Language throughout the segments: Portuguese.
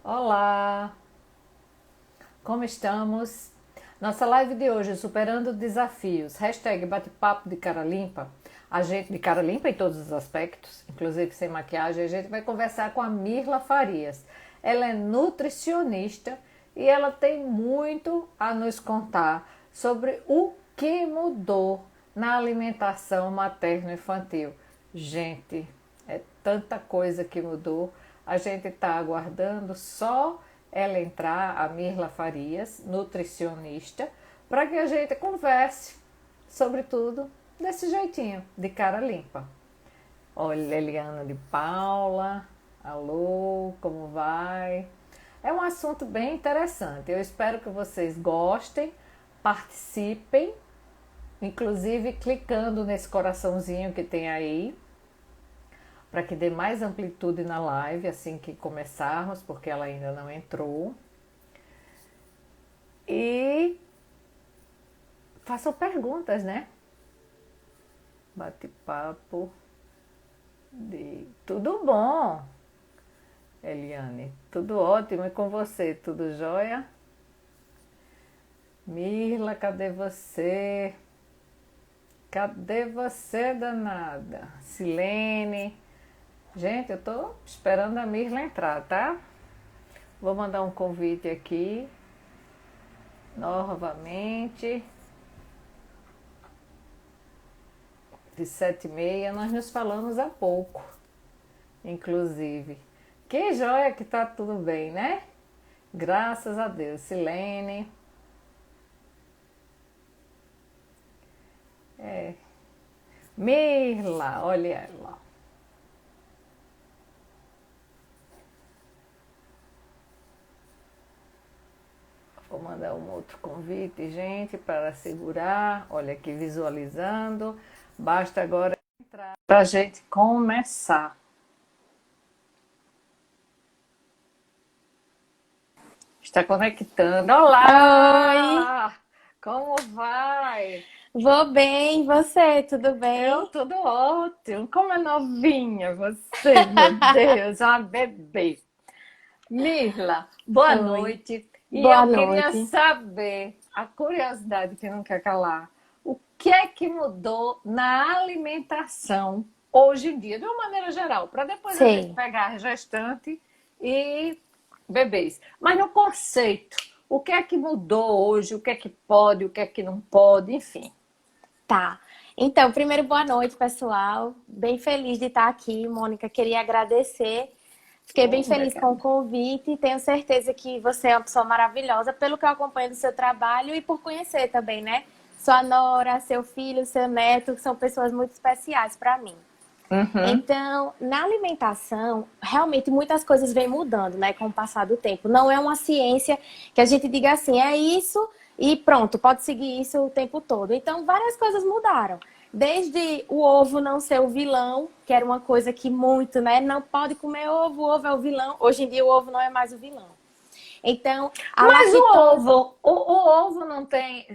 Olá, como estamos? Nossa live de hoje, Superando Desafios, hashtag bate-papo de cara limpa. A gente, de cara limpa em todos os aspectos, inclusive sem maquiagem, a gente vai conversar com a Mirla Farias. Ela é nutricionista e ela tem muito a nos contar sobre o que mudou na alimentação materno-infantil. Gente, é tanta coisa que mudou. A gente está aguardando só ela entrar, a Mirla Farias, nutricionista, para que a gente converse sobre tudo desse jeitinho, de cara limpa. Olha, Eliana de Paula, alô, como vai? É um assunto bem interessante. Eu espero que vocês gostem, participem, inclusive clicando nesse coraçãozinho que tem aí, para que dê mais amplitude na live assim que começarmos, porque ela ainda não entrou. E façam perguntas, né? Bate-papo de tudo bom, Eliane. Tudo ótimo, e com você? Tudo jóia? Mirla, cadê você? Cadê você, danada? Silene. Gente, eu tô esperando a Mirla entrar, tá? Vou mandar um convite aqui novamente. De 7h30, nós nos falamos há pouco, inclusive. Que joia que tá tudo bem, né? Graças a Deus. Silene. Mirla, olha ela. Vou mandar um outro convite, gente, para segurar. Olha aqui, visualizando. Basta agora entrar para a gente começar. Está conectando. Olá! Oi, Como vai? vou bem, e você, tudo Eu bem? tudo ótimo. Como é novinha você, meu Deus, uma bebê. Mirla, boa Oi, noite. E boa eu queria noite. saber, a curiosidade que não quer calar, o que é que mudou na alimentação hoje em dia, de uma maneira geral, para depois a gente Sei, pegar gestante e bebês. Mas no conceito, o que é que mudou hoje, o que é que pode, o que é que não pode, enfim. tá. Então, primeiro, boa noite, pessoal. Bem feliz de estar aqui, Mônica. Queria agradecer. Fiquei bem feliz com o Obrigada. convite. Tenho certeza que você é uma pessoa maravilhosa, pelo que eu acompanho do seu trabalho e por conhecer também, né? Sua nora, seu filho, seu neto, que são pessoas muito especiais para mim. Uhum. Então, na alimentação, realmente muitas coisas vêm mudando, né, com o passar do tempo. Não é uma ciência que a gente diga assim, é isso e pronto, pode seguir isso o tempo todo. Então, várias coisas mudaram. Desde o ovo não ser o vilão, que era uma coisa que muito, né, não pode comer ovo, o ovo é o vilão. Hoje em dia o ovo não é mais o vilão. Então, a Mas lactose, o ovo não tem.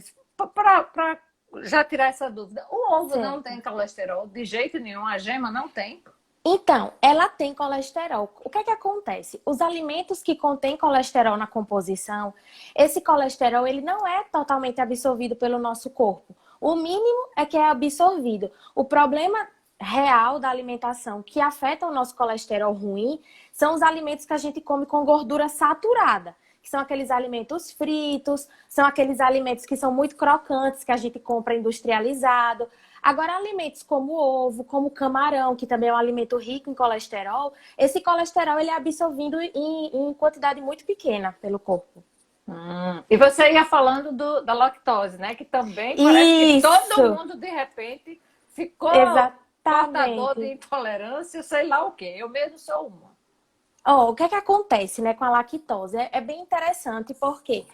Para já tirar essa dúvida, o ovo não certo. tem colesterol de jeito nenhum, a gema não tem. Então, ela tem colesterol. O que é que acontece? Os alimentos que contêm colesterol na composição, esse colesterol ele não é totalmente absorvido pelo nosso corpo. O mínimo é que é absorvido. O problema real da alimentação que afeta o nosso colesterol ruim são os alimentos que a gente come com gordura saturada, que são aqueles alimentos fritos, são aqueles alimentos que são muito crocantes, que a gente compra industrializado. Agora, alimentos como ovo, como camarão, que também é um alimento rico em colesterol, esse colesterol ele é absorvido em quantidade muito pequena pelo corpo. E você ia falando da lactose, né? Que também parece que todo Isso, mundo, de repente, ficou portador de exatamente. intolerância, sei lá o quê. Eu mesmo sou uma. Oh, o que é que acontece, né, com a lactose? É bem interessante porque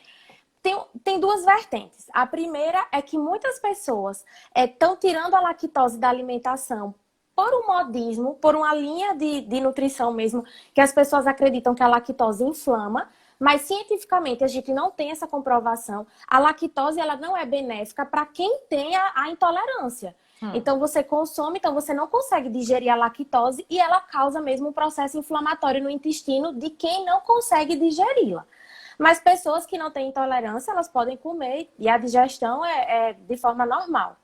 tem duas vertentes. A primeira é que muitas pessoas estão tirando a lactose da alimentação por um modismo, por uma linha de nutrição mesmo, que as pessoas acreditam que a lactose inflama, mas cientificamente a gente não tem essa comprovação. A lactose ela não é benéfica para quem tem a intolerância. Então você consome, então você não consegue digerir a lactose e ela causa mesmo um processo inflamatório no intestino de quem não consegue digeri-la. Mas pessoas que não têm intolerância, elas podem comer e a digestão é de forma normal.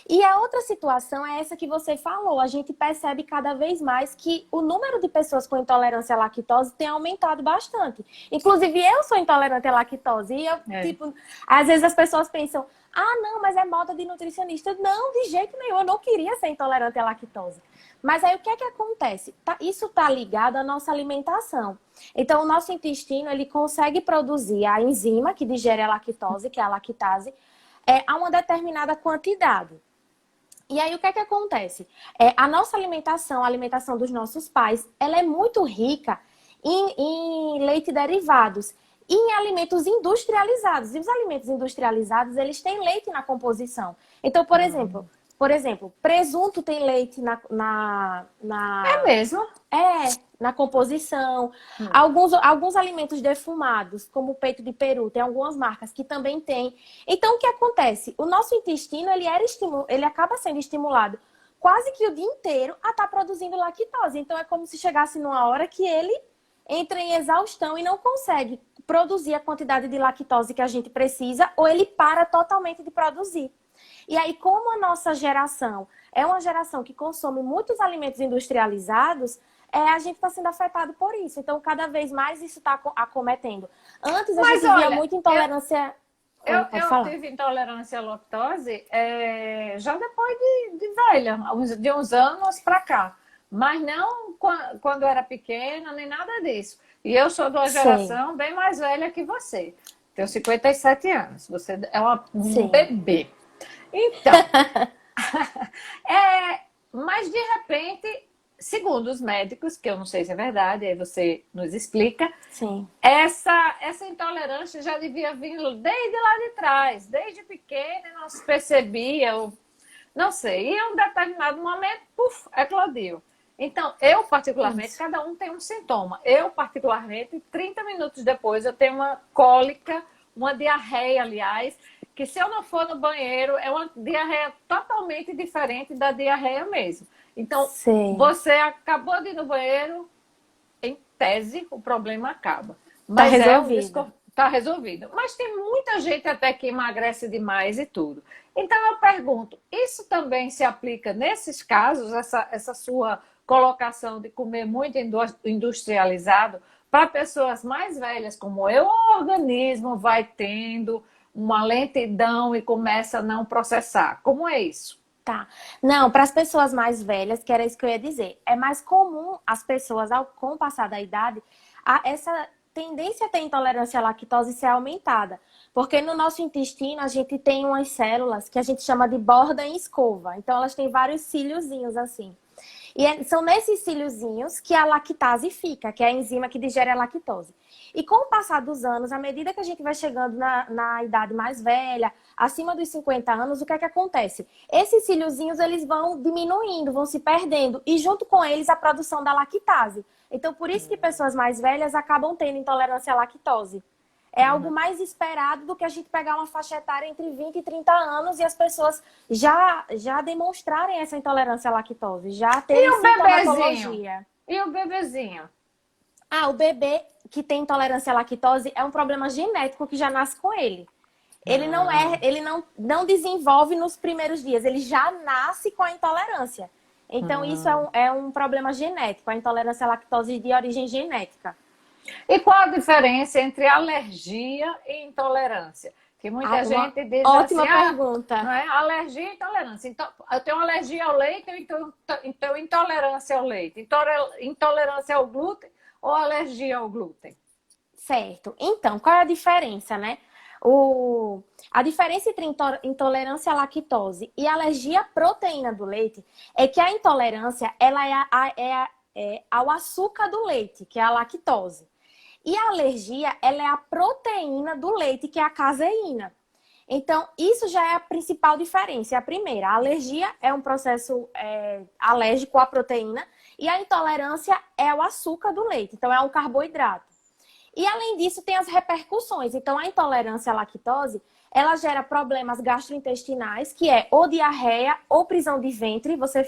E a outra situação é essa que você falou. A gente percebe cada vez mais que o número de pessoas com intolerância à lactose tem aumentado bastante. Inclusive, eu sou intolerante à lactose. E eu, tipo, às vezes as pessoas pensam, ah, não, mas é moda de nutricionista. Não, de jeito nenhum. Eu não queria ser intolerante à lactose. Mas aí o que é que acontece? Isso está ligado à nossa alimentação. Então, o nosso intestino, ele consegue produzir a enzima que digere a lactose, que é a lactase, a uma determinada quantidade. E aí, o que é que acontece? A nossa alimentação, a alimentação dos nossos pais, ela é muito rica em leite derivados e em alimentos industrializados. E os alimentos industrializados, eles têm leite na composição. Então, por exemplo, presunto tem leite É mesmo? na composição. Alguns alimentos defumados, como o peito de peru, tem algumas marcas que também tem. Então, o que acontece? O nosso intestino, ele acaba sendo estimulado quase que o dia inteiro a estar produzindo lactose. Então, é como se chegasse numa hora que ele entra em exaustão e não consegue produzir a quantidade de lactose que a gente precisa, ou ele para totalmente de produzir. E aí, como a nossa geração é uma geração que consome muitos alimentos industrializados, a gente está sendo afetado por isso. Então, cada vez mais isso está acometendo. Antes, a gente via muita intolerância... Eu tive intolerância à lactose já depois de velha, de uns anos para cá. Mas não quando era pequena, nem nada disso. E eu sou de uma geração bem mais velha que você. Tenho 57 anos. Você é um bebê. Então, mas de repente, segundo os médicos, que eu não sei se é verdade, aí você nos explica, essa intolerância já devia vir desde lá de trás, desde pequena, não se percebia, não sei, e em um determinado momento, eclodiu. Então, eu particularmente, cada um tem um sintoma. Eu particularmente, 30 minutos depois, eu tenho uma cólica, uma diarreia, aliás, que se eu não for no banheiro, é uma diarreia totalmente diferente da diarreia mesmo. Então, você acabou de ir no banheiro, em tese, o problema acaba. Mas resolvido. Está resolvido. Mas tem muita gente até que emagrece demais e tudo. Então, eu pergunto, isso também se aplica nesses casos, essa sua colocação de comer muito industrializado, para pessoas mais velhas como eu, o organismo vai tendo uma lentidão e começa a não processar. Como é isso? Tá. Não, para as pessoas mais velhas, que era isso que eu ia dizer, é mais comum as pessoas, com o passar da idade, essa tendência a ter intolerância à lactose ser aumentada. Porque no nosso intestino a gente tem umas células que a gente chama de borda em escova. Então elas têm vários cilhozinhos assim. E são nesses cilhozinhos que a lactase fica, que é a enzima que digere a lactose. E com o passar dos anos, à medida que a gente vai chegando na idade mais velha, acima dos 50 anos, o que é que acontece? Esses cilhozinhos, eles vão diminuindo, vão se perdendo, e junto com eles a produção da lactase. Então, por isso que pessoas mais velhas acabam tendo intolerância à lactose. É algo mais esperado do que a gente pegar uma faixa etária entre 20 e 30 anos e as pessoas já demonstrarem essa intolerância à lactose, já terem sintomatologia. E o bebezinho? O bebê que tem intolerância à lactose é um problema genético que já nasce com ele. Ele não desenvolve nos primeiros dias, ele já nasce com a intolerância. Então, isso é um problema genético, a intolerância à lactose de origem genética. E qual a diferença entre alergia e intolerância? Que muita gente diz ótima pergunta. Não é? Alergia e intolerância. Então, eu tenho alergia ao leite, então intolerância ao leite. Intolerância ao glúten ou alergia ao glúten? Certo. Então, qual é a diferença, né? A diferença entre intolerância à lactose e alergia à proteína do leite é que a intolerância ela é ao açúcar do leite, que é a lactose. E a alergia, ela é a proteína do leite, que é a caseína. Então, isso já é a principal diferença. A primeira, a alergia é um processo alérgico à proteína e a intolerância é o açúcar do leite, então é um carboidrato. E além disso, tem as repercussões. Então, a intolerância à lactose, ela gera problemas gastrointestinais, que é ou diarreia ou prisão de ventre. Você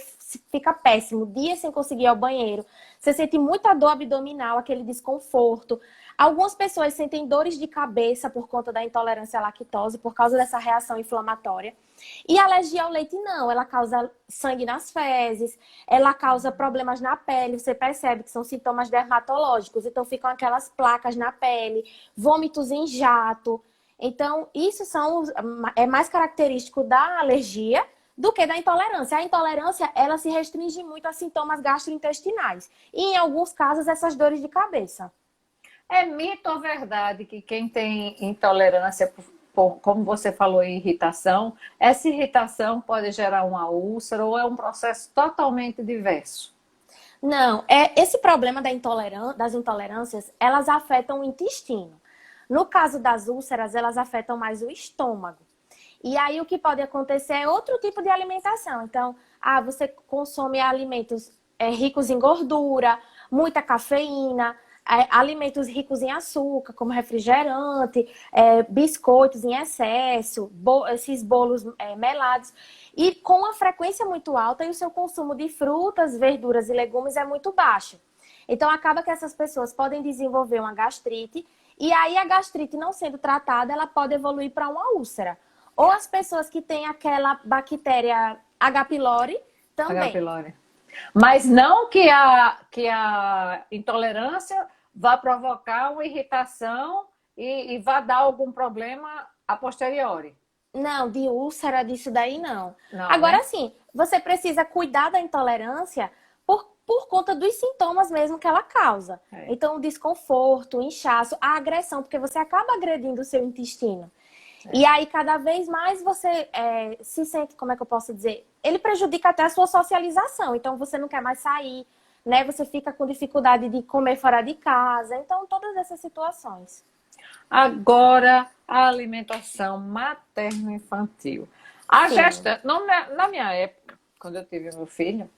fica péssimo, dias sem conseguir ir ao banheiro. Você sente muita dor abdominal, aquele desconforto. Algumas pessoas sentem dores de cabeça por conta da intolerância à lactose, por causa dessa reação inflamatória. E a alergia ao leite não, ela causa sangue nas fezes, ela causa problemas na pele. Você percebe que são sintomas dermatológicos, então ficam aquelas placas na pele, vômitos em jato. Então, isso é mais característico da alergia do que da intolerância. A intolerância, ela se restringe muito a sintomas gastrointestinais. E, em alguns casos, essas dores de cabeça. É mito ou verdade que quem tem intolerância, como você falou, irritação, essa irritação pode gerar uma úlcera ou é um processo totalmente diverso? Não, esse problema das intolerâncias, elas afetam o intestino. No caso das úlceras, elas afetam mais o estômago. E aí o que pode acontecer é outro tipo de alimentação. Então, você consome alimentos ricos em gordura, muita cafeína, alimentos ricos em açúcar, como refrigerante, biscoitos em excesso, esses bolos melados. E com uma frequência muito alta, e o seu consumo de frutas, verduras e legumes é muito baixo. Então, acaba que essas pessoas podem desenvolver uma gastrite, e aí a gastrite não sendo tratada, ela pode evoluir para uma úlcera. Ou as pessoas que têm aquela bactéria H. pylori também. H. pylori. Mas não que a intolerância vá provocar uma irritação e vá dar algum problema a posteriori. Não, de úlcera, disso daí não. Não, Agora né? sim, você precisa cuidar da intolerância por conta dos sintomas mesmo que ela causa. Então, o desconforto, o inchaço, a agressão, porque você acaba agredindo o seu intestino. E aí, cada vez mais você se sente, como é que eu posso dizer? Ele prejudica até a sua socialização. Então, você não quer mais sair, né? Você fica com dificuldade de comer fora de casa. Então, todas essas situações. Agora, a alimentação materno-infantil. Na minha época, quando eu tive meu filho,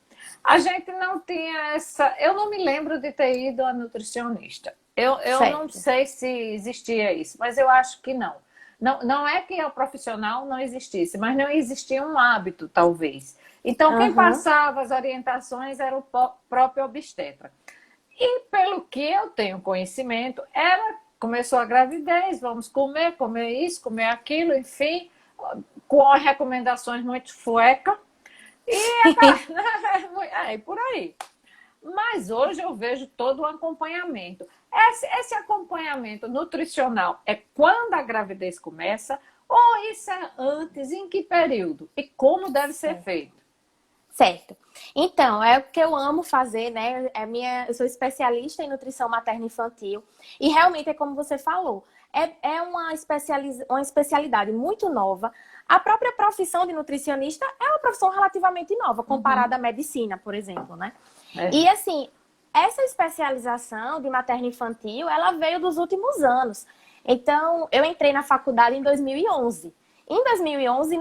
a gente não tinha essa... Eu não me lembro de ter ido a nutricionista. Eu não sei se existia isso, mas eu acho que não. Não é que o profissional não existisse, mas não existia um hábito, talvez. Então, quem passava as orientações era o próprio obstetra. E pelo que eu tenho conhecimento, começou a gravidez, vamos comer isso, comer aquilo, enfim, com recomendações muito fueca. E por aí. Mas hoje eu vejo todo o acompanhamento. Esse acompanhamento nutricional é quando a gravidez começa ou isso é antes? Em que período? E como deve ser feito? Certo. Então, é o que eu amo fazer, né? Eu sou especialista em nutrição materno-infantil e realmente é como você falou. É uma especialidade muito nova. A própria profissão de nutricionista é uma profissão relativamente nova, comparada à medicina, por exemplo, né? E assim, essa especialização de materno-infantil, ela veio dos últimos anos. Então, eu entrei na faculdade em 2011. Em 2011,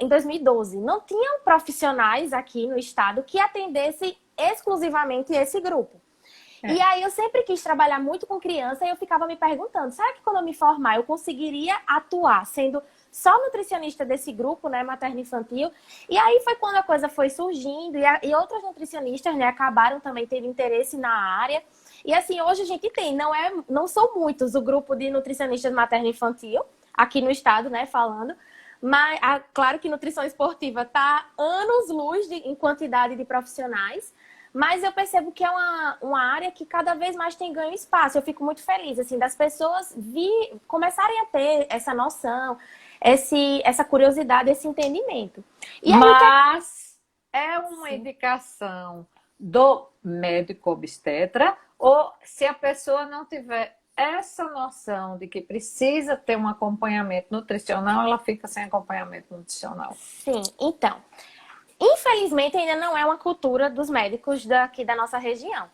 em 2012, não tinham profissionais aqui no estado que atendessem exclusivamente esse grupo. E aí eu sempre quis trabalhar muito com criança e eu ficava me perguntando, será que quando eu me formar eu conseguiria atuar sendo só nutricionista desse grupo, né, materno-infantil? E aí foi quando a coisa foi surgindo e outros nutricionistas, né, acabaram também tendo interesse na área. E assim, hoje a gente tem, não são muitos o grupo de nutricionistas materno-infantil aqui no estado, né, falando. Mas, claro que nutrição esportiva está anos-luz em quantidade de profissionais, mas eu percebo que é uma área que cada vez mais tem ganho espaço. Eu fico muito feliz, assim, das pessoas começarem a ter essa noção, essa curiosidade, esse entendimento. Mas é uma indicação do médico obstetra ou se a pessoa não tiver essa noção de que precisa ter um acompanhamento nutricional, ela fica sem acompanhamento nutricional. Sim, então, infelizmente ainda não é uma cultura dos médicos daqui da nossa região.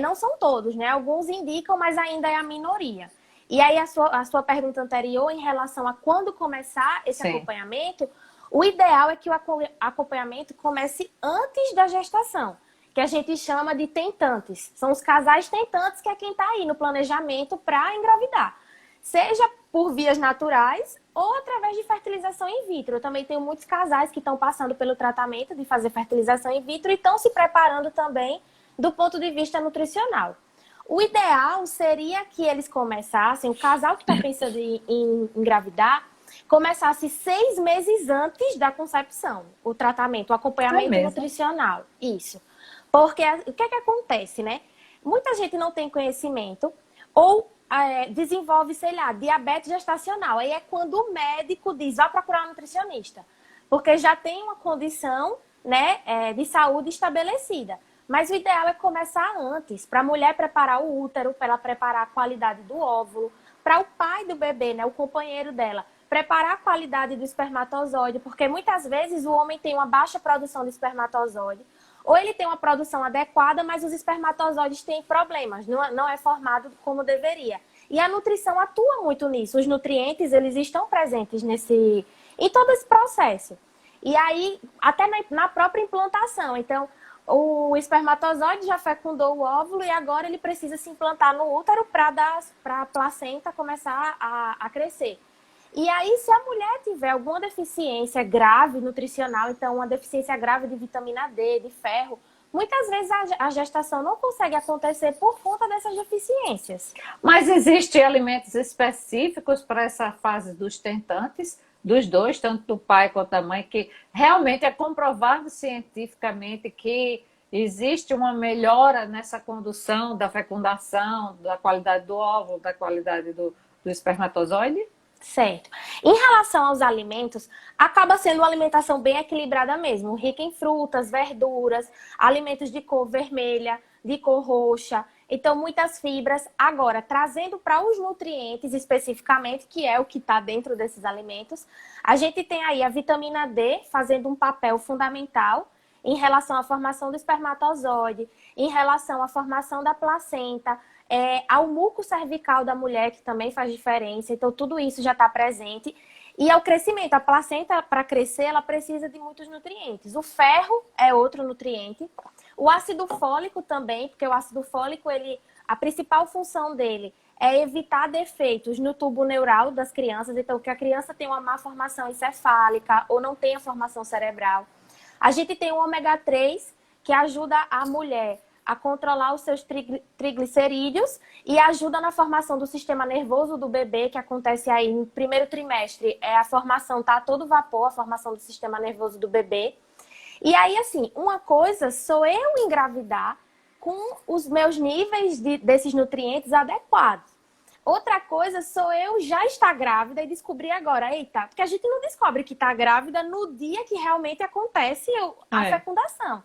Não são todos, né? Alguns indicam, mas ainda é a minoria. E aí a sua pergunta anterior em relação a quando começar esse acompanhamento, o ideal é que o acompanhamento comece antes da gestação, que a gente chama de tentantes. São os casais tentantes, que é quem está aí no planejamento para engravidar. Seja por vias naturais ou através de fertilização in vitro. Eu também tenho muitos casais que estão passando pelo tratamento de fazer fertilização in vitro e estão se preparando também do ponto de vista nutricional. O ideal seria que eles começassem, o casal que está pensando em engravidar, começasse 6 meses antes da concepção, o tratamento, o acompanhamento nutricional. Isso. Porque o que é que acontece, né? Muita gente não tem conhecimento ou desenvolve, sei lá, diabetes gestacional. Aí é quando o médico diz, vá procurar um nutricionista. Porque já tem uma condição, né, de saúde estabelecida. Mas o ideal é começar antes, para a mulher preparar o útero, para ela preparar a qualidade do óvulo, para o pai do bebê, né, o companheiro dela, preparar a qualidade do espermatozoide, porque muitas vezes o homem tem uma baixa produção de espermatozoide, ou ele tem uma produção adequada, mas os espermatozoides têm problemas, não é formado como deveria. E a nutrição atua muito nisso, os nutrientes eles estão presentes em todo esse processo. E aí, até na própria implantação, então... O espermatozoide já fecundou o óvulo e agora ele precisa se implantar no útero para a placenta começar a crescer. E aí, se a mulher tiver alguma deficiência grave nutricional, então uma deficiência grave de vitamina D, de ferro, muitas vezes a gestação não consegue acontecer por conta dessas deficiências. Mas existem alimentos específicos para essa fase dos tentantes? Dos dois, tanto do pai quanto da mãe, que realmente é comprovado cientificamente que existe uma melhora nessa condução da fecundação, da qualidade do óvulo, da qualidade do espermatozoide? Certo. Em relação aos alimentos, acaba sendo uma alimentação bem equilibrada mesmo, rica em frutas, verduras, alimentos de cor vermelha, de cor roxa, então muitas fibras. Agora, trazendo para os nutrientes especificamente, que é o que está dentro desses alimentos, a gente tem aí a vitamina D fazendo um papel fundamental em relação à formação do espermatozoide, em relação à formação da placenta, ao muco cervical da mulher, que também faz diferença. Então, tudo isso já está presente. E ao crescimento, a placenta, para crescer, ela precisa de muitos nutrientes. O ferro é outro nutriente. O ácido fólico também, porque o ácido fólico, a principal função dele é evitar defeitos no tubo neural das crianças. Então, que a criança tem uma má formação encefálica ou não tenha formação cerebral. A gente tem o ômega 3, que ajuda a mulher a controlar os seus triglicerídeos e ajuda na formação do sistema nervoso do bebê, que acontece aí no primeiro trimestre. A formação tá a todo vapor, a formação do sistema nervoso do bebê. E aí, assim, uma coisa sou eu engravidar com os meus níveis desses nutrientes adequados. Outra coisa sou eu já estar grávida e descobrir agora, eita, porque a gente não descobre que está grávida no dia que realmente acontece a fecundação.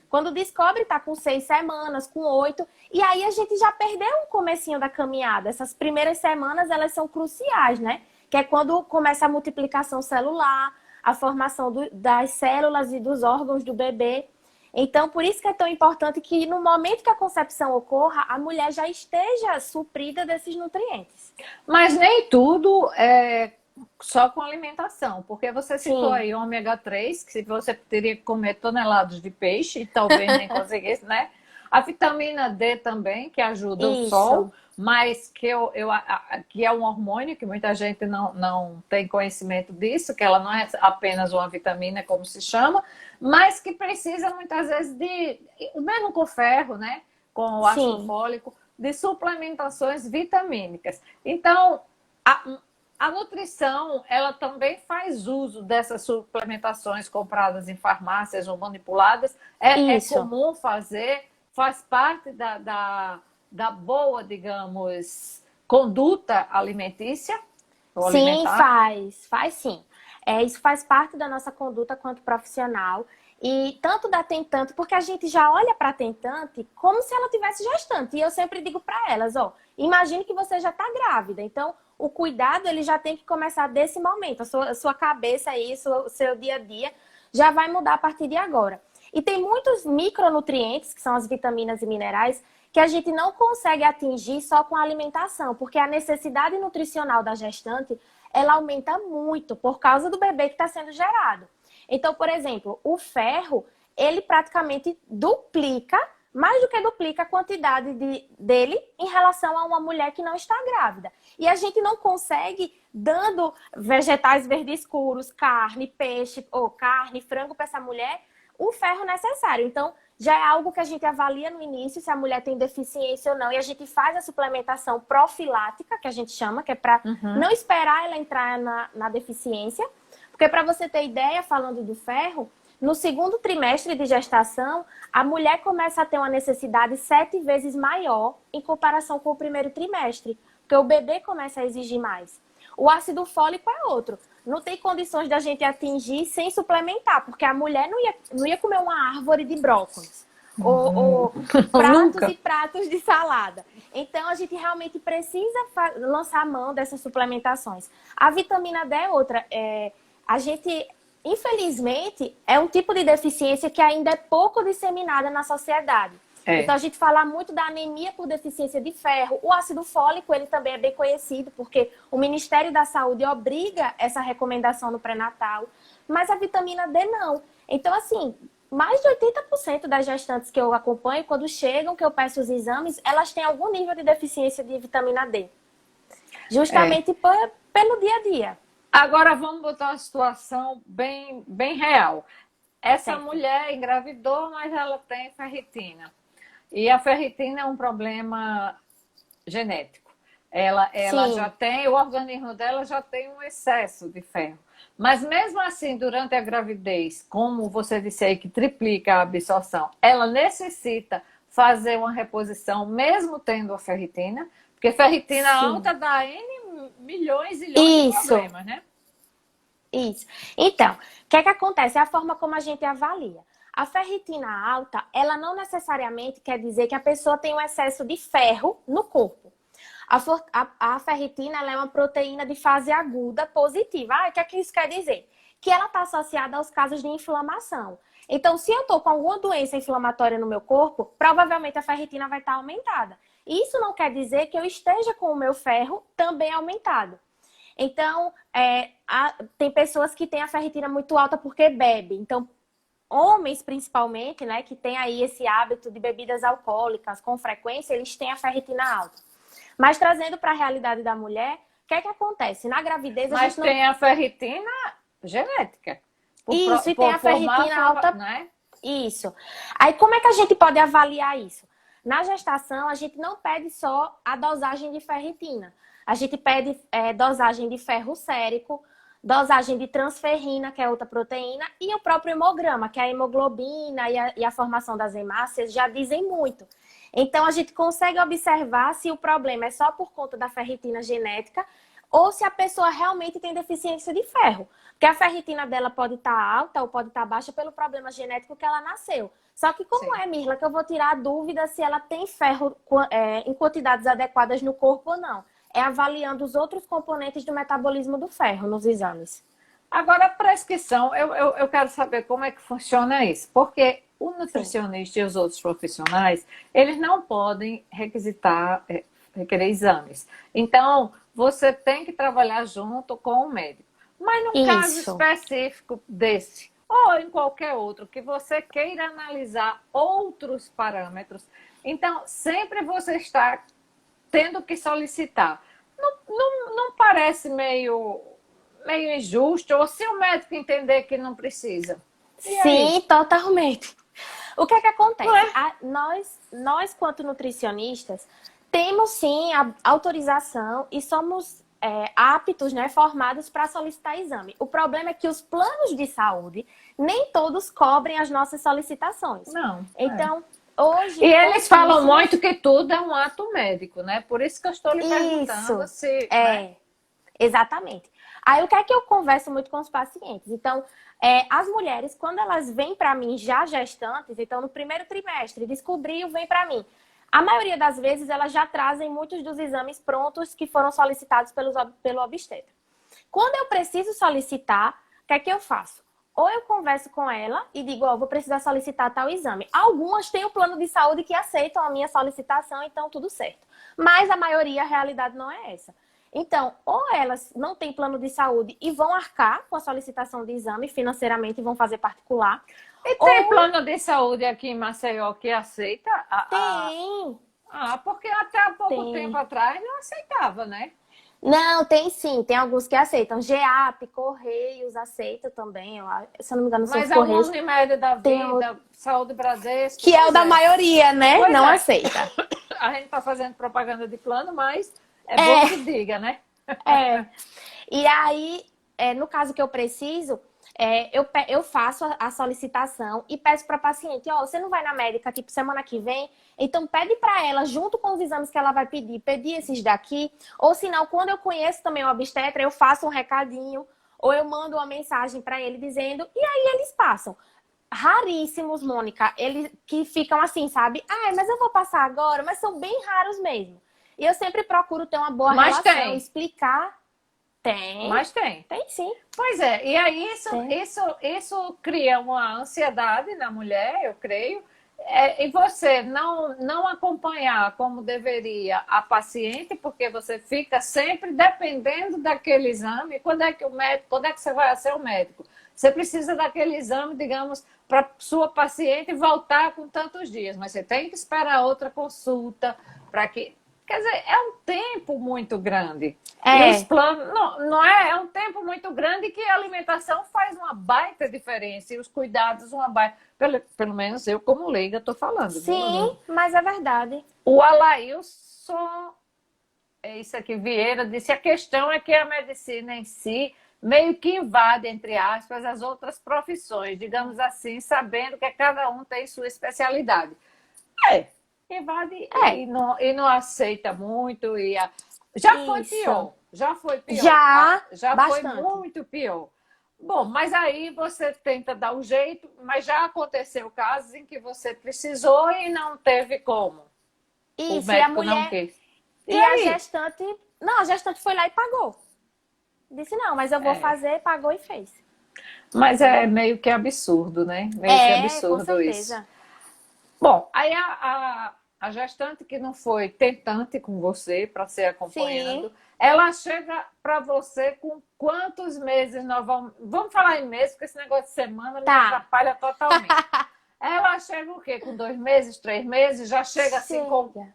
Quando descobre, está com 6 semanas, com 8, e aí a gente já perdeu um comecinho da caminhada. Essas primeiras semanas, elas são cruciais, né? Que é quando começa a multiplicação celular, a formação das células e dos órgãos do bebê. Então, por isso que é tão importante que no momento que a concepção ocorra, a mulher já esteja suprida desses nutrientes. Mas nem tudo é só com alimentação, porque você citou aí ômega 3, que você teria que comer toneladas de peixe e talvez nem conseguisse, né? A vitamina D também, que ajuda o sol, mas que é um hormônio, que muita gente não tem conhecimento disso, que ela não é apenas uma vitamina, como se chama, mas que precisa muitas vezes mesmo com ferro, né? Com o ácido fólico, de suplementações vitamínicas. Então, a nutrição, ela também faz uso dessas suplementações compradas em farmácias ou manipuladas. É comum fazer, faz parte da boa, digamos, conduta alimentícia? Sim, faz sim. Isso faz parte da nossa conduta quanto profissional. E tanto da tentante, porque a gente já olha para a tentante como se ela tivesse gestante. E eu sempre digo para elas, imagine que você já está grávida. Então, o cuidado ele já tem que começar desse momento. A sua cabeça aí, o seu dia a dia já vai mudar a partir de agora. E tem muitos micronutrientes, que são as vitaminas e minerais, que a gente não consegue atingir só com a alimentação, porque a necessidade nutricional da gestante, ela aumenta muito por causa do bebê que está sendo gerado. Então, por exemplo, o ferro, ele praticamente duplica mais do que duplica a quantidade dele em relação a uma mulher que não está grávida. E a gente não consegue, dando vegetais verdes escuros, carne, peixe, ou carne, frango para essa mulher, o ferro necessário. Então, já é algo que a gente avalia no início, se a mulher tem deficiência ou não, e a gente faz a suplementação profilática, que a gente chama, que é para não esperar ela entrar na deficiência. Porque, para você ter ideia, falando do ferro, no segundo trimestre de gestação, a mulher começa a ter uma necessidade 7 vezes maior em comparação com o primeiro trimestre, porque o bebê começa a exigir mais. O ácido fólico é outro. Não tem condições da gente atingir sem suplementar, porque a mulher não ia comer uma árvore de brócolis ou pratos e pratos de salada. Então, a gente realmente precisa lançar a mão dessas suplementações. A vitamina D é outra. A gente, infelizmente, é um tipo de deficiência que ainda é pouco disseminada na sociedade. Então, a gente fala muito da anemia por deficiência de ferro. O ácido fólico, ele também é bem conhecido, porque o Ministério da Saúde obriga essa recomendação no pré-natal, mas a vitamina D não. Então, assim, mais de 80% das gestantes que eu acompanho, quando chegam, que eu peço os exames, elas têm algum nível de deficiência de vitamina D. Justamente pelo dia a dia. Agora, vamos botar uma situação bem, bem real. Essa mulher engravidou, mas ela tem ferritina. E a ferritina é um problema genético. Ela já tem, o organismo dela já tem um excesso de ferro. Mas mesmo assim, durante a gravidez, como você disse aí que triplica a absorção, ela necessita fazer uma reposição mesmo tendo a ferritina, porque ferritina alta dá N milhões e milhões de problemas, né? Isso. Então, o que é que acontece? É a forma como a gente avalia. A ferritina alta, ela não necessariamente quer dizer que a pessoa tem um excesso de ferro no corpo. A ferritina, ela é uma proteína de fase aguda positiva. O que é que isso quer dizer? Que ela está associada aos casos de inflamação. Então, se eu estou com alguma doença inflamatória no meu corpo, provavelmente a ferritina vai estar aumentada. Isso não quer dizer que eu esteja com o meu ferro também aumentado. Então, tem pessoas que têm a ferritina muito alta porque bebem. Então, homens principalmente, né, que têm aí esse hábito de bebidas alcoólicas com frequência, eles têm a ferritina alta. Mas trazendo para a realidade da mulher, o que é que acontece? Na gravidez a gente não... tem a ferritina genética. Isso, e tem a ferritina alta, né? Isso. Aí como é que a gente pode avaliar isso? Na gestação, a gente não pede só a dosagem de ferritina. A gente pede dosagem de ferro sérico, dosagem de transferrina, que é outra proteína, e o próprio hemograma, que é a hemoglobina e a formação das hemácias já dizem muito. Então, a gente consegue observar se o problema é só por conta da ferritina genética ou se a pessoa realmente tem deficiência de ferro. Porque a ferritina dela pode estar alta ou pode estar baixa pelo problema genético que ela nasceu. Só que como é, Mirla, que eu vou tirar a dúvida se ela tem ferro em quantidades adequadas no corpo ou não? É avaliando os outros componentes do metabolismo do ferro nos exames. Agora, a prescrição, eu quero saber como é que funciona isso. Porque o nutricionista e os outros profissionais, eles não podem requerer exames. Então, você tem que trabalhar junto com o médico. Mas num caso específico desse, ou em qualquer outro, que você queira analisar outros parâmetros, então, sempre você está tendo que solicitar. Não parece meio injusto? Ou se o médico entender que não precisa? Sim, totalmente. O que é que acontece? Nós, quanto nutricionistas, temos sim a autorização e somos aptos, né, formados para solicitar exame. O problema é que os planos de saúde nem todos cobrem as nossas solicitações. Não. Então, hoje... E eles falam muito que tudo é um ato médico, né? Por isso que eu estou lhe perguntando se... né? Exatamente. Aí, o que é que eu converso muito com os pacientes? Então, as mulheres, quando elas vêm para mim já gestantes, então no primeiro trimestre, descobriu, vem para mim. A maioria das vezes, elas já trazem muitos dos exames prontos que foram solicitados pelo obstetra. Quando eu preciso solicitar, o que é que eu faço? Ou eu converso com ela e digo, vou precisar solicitar tal exame. Algumas têm o plano de saúde que aceitam a minha solicitação, então tudo certo. Mas a maioria, a realidade não é essa. Então, ou elas não têm plano de saúde e vão arcar com a solicitação de exame financeiramente e vão fazer particular, E tem Ou plano de saúde aqui em Maceió que aceita tem, porque até há pouco tempo tem. atrás não aceitava, né? Não, tem sim, tem alguns que aceitam. GEAP, Correios aceita também. Se eu não me engano, são os Mas é o Correios. Unimed da Tem o... Vida, Saúde Bradesco, Que é o pois da é. maioria, né? Pois Não é. aceita. A gente está fazendo propaganda de plano, mas é bom que É, diga, né? é. E aí, no caso que eu preciso, eu faço a solicitação e peço para a paciente, ó, você não vai na médica tipo semana que vem, então pede para ela, junto com os exames que ela vai pedir esses daqui, ou se não, quando eu conheço também o obstetra, eu faço um recadinho, ou eu mando uma mensagem para ele dizendo, e aí eles passam. Raríssimos, Mônica, eles que ficam assim, sabe? Ah, mas eu vou passar agora, mas são bem raros mesmo. E eu sempre procuro ter uma boa Mas relação, tem, explicar. Tem, mas tem. tem sim. Pois é, e aí isso, Tem. isso, isso cria uma ansiedade na mulher, eu creio, e você não acompanhar como deveria a paciente, porque você fica sempre dependendo daquele exame. Quando é que o médico, quando é que você vai ser o médico? Você precisa daquele exame, digamos, para sua paciente voltar com tantos dias, mas você tem que esperar outra consulta para que. Quer dizer, é um tempo muito grande. E os É, planos, não é? É um tempo muito grande que a alimentação faz uma baita diferença e os cuidados uma baita. Pelo menos eu, como leiga, estou falando, viu? sim, mas é verdade. O Alailson, é isso aqui, Vieira, disse: a questão é que a medicina em si meio que invade, entre aspas, as outras profissões, digamos assim, sabendo que cada um tem sua especialidade. É, invade É, e não aceita muito. Já foi isso. pior, já foi pior. Já, Já foi bastante. muito pior. Bom, mas aí você tenta dar um jeito, mas já aconteceu casos em que você precisou e não teve como. O Isso, e a médico não mulher, quis. E e a aí? gestante, não, a gestante foi lá e pagou. Disse, não, mas eu vou É, fazer, pagou e fez. mas é Entendeu? meio que absurdo, né? Meio que É, com absurdo isso. certeza. Bom, aí a gestante que não foi tentante com você para ser Sim, acompanhando, ela chega para você com quantos meses nós vamos falar em mês, porque esse negócio de semana me tá. atrapalha totalmente. Ela chega o quê? Com 2 meses, 3 meses? Já chega assim Chega.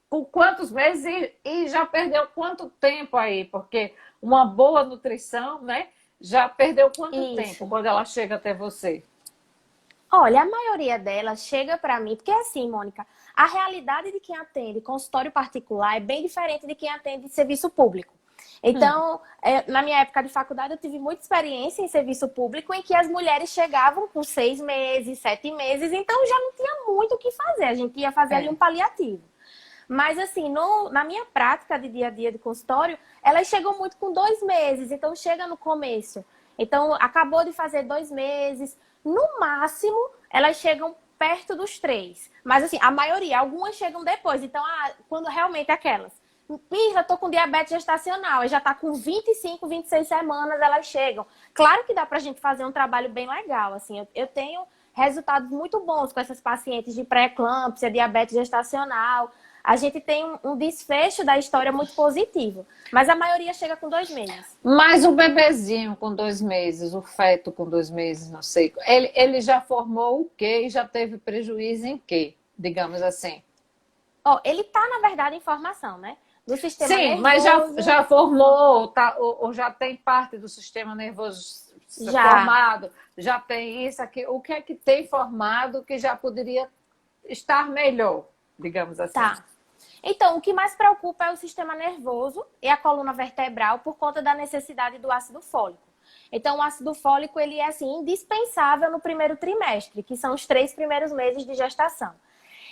com quantos meses e já perdeu quanto tempo aí? Porque uma boa nutrição, né? Já perdeu quanto tempo Isso. quando ela chega até você? Olha, a maioria delas chega para mim, porque assim, Mônica, a realidade de quem atende consultório particular é bem diferente de quem atende serviço público. Hum, Então, na minha época de faculdade, eu tive muita experiência em serviço público em que as mulheres chegavam com 6 meses, 7 meses, então já não tinha muito o que fazer, a gente ia fazer ali um é. paliativo. Mas assim, na minha prática de dia a dia de consultório, elas chegam muito com 2 meses, então chega no começo. Então, acabou de fazer 2 meses. No máximo, elas chegam perto dos 3. Mas assim, a maioria, algumas chegam depois. Então, quando realmente aquelas. Mirra, tô com diabetes gestacional, e já tá com 25, 26 semanas, elas chegam. Claro que dá pra gente fazer um trabalho bem legal, assim, eu tenho resultados muito bons com essas pacientes de pré-eclâmpsia, diabetes gestacional. A gente tem um desfecho da história muito positivo. Mas a maioria chega com 2 meses. Mas o bebezinho com 2 meses, o feto com 2 meses, não sei, ele já formou o quê e já teve prejuízo em quê? Digamos assim. Ó, ele tá, na verdade, em formação, né? Do sistema Sim, mas já, nervoso. já formou, tá, ou já tem parte do sistema nervoso Já. formado, já tem isso aqui. O que é que tem formado que já poderia estar melhor, digamos assim? Tá. Então, o que mais preocupa é o sistema nervoso e a coluna vertebral por conta da necessidade do ácido fólico. Então, o ácido fólico, ele é, assim, indispensável no primeiro trimestre, que são os 3 primeiros meses de gestação.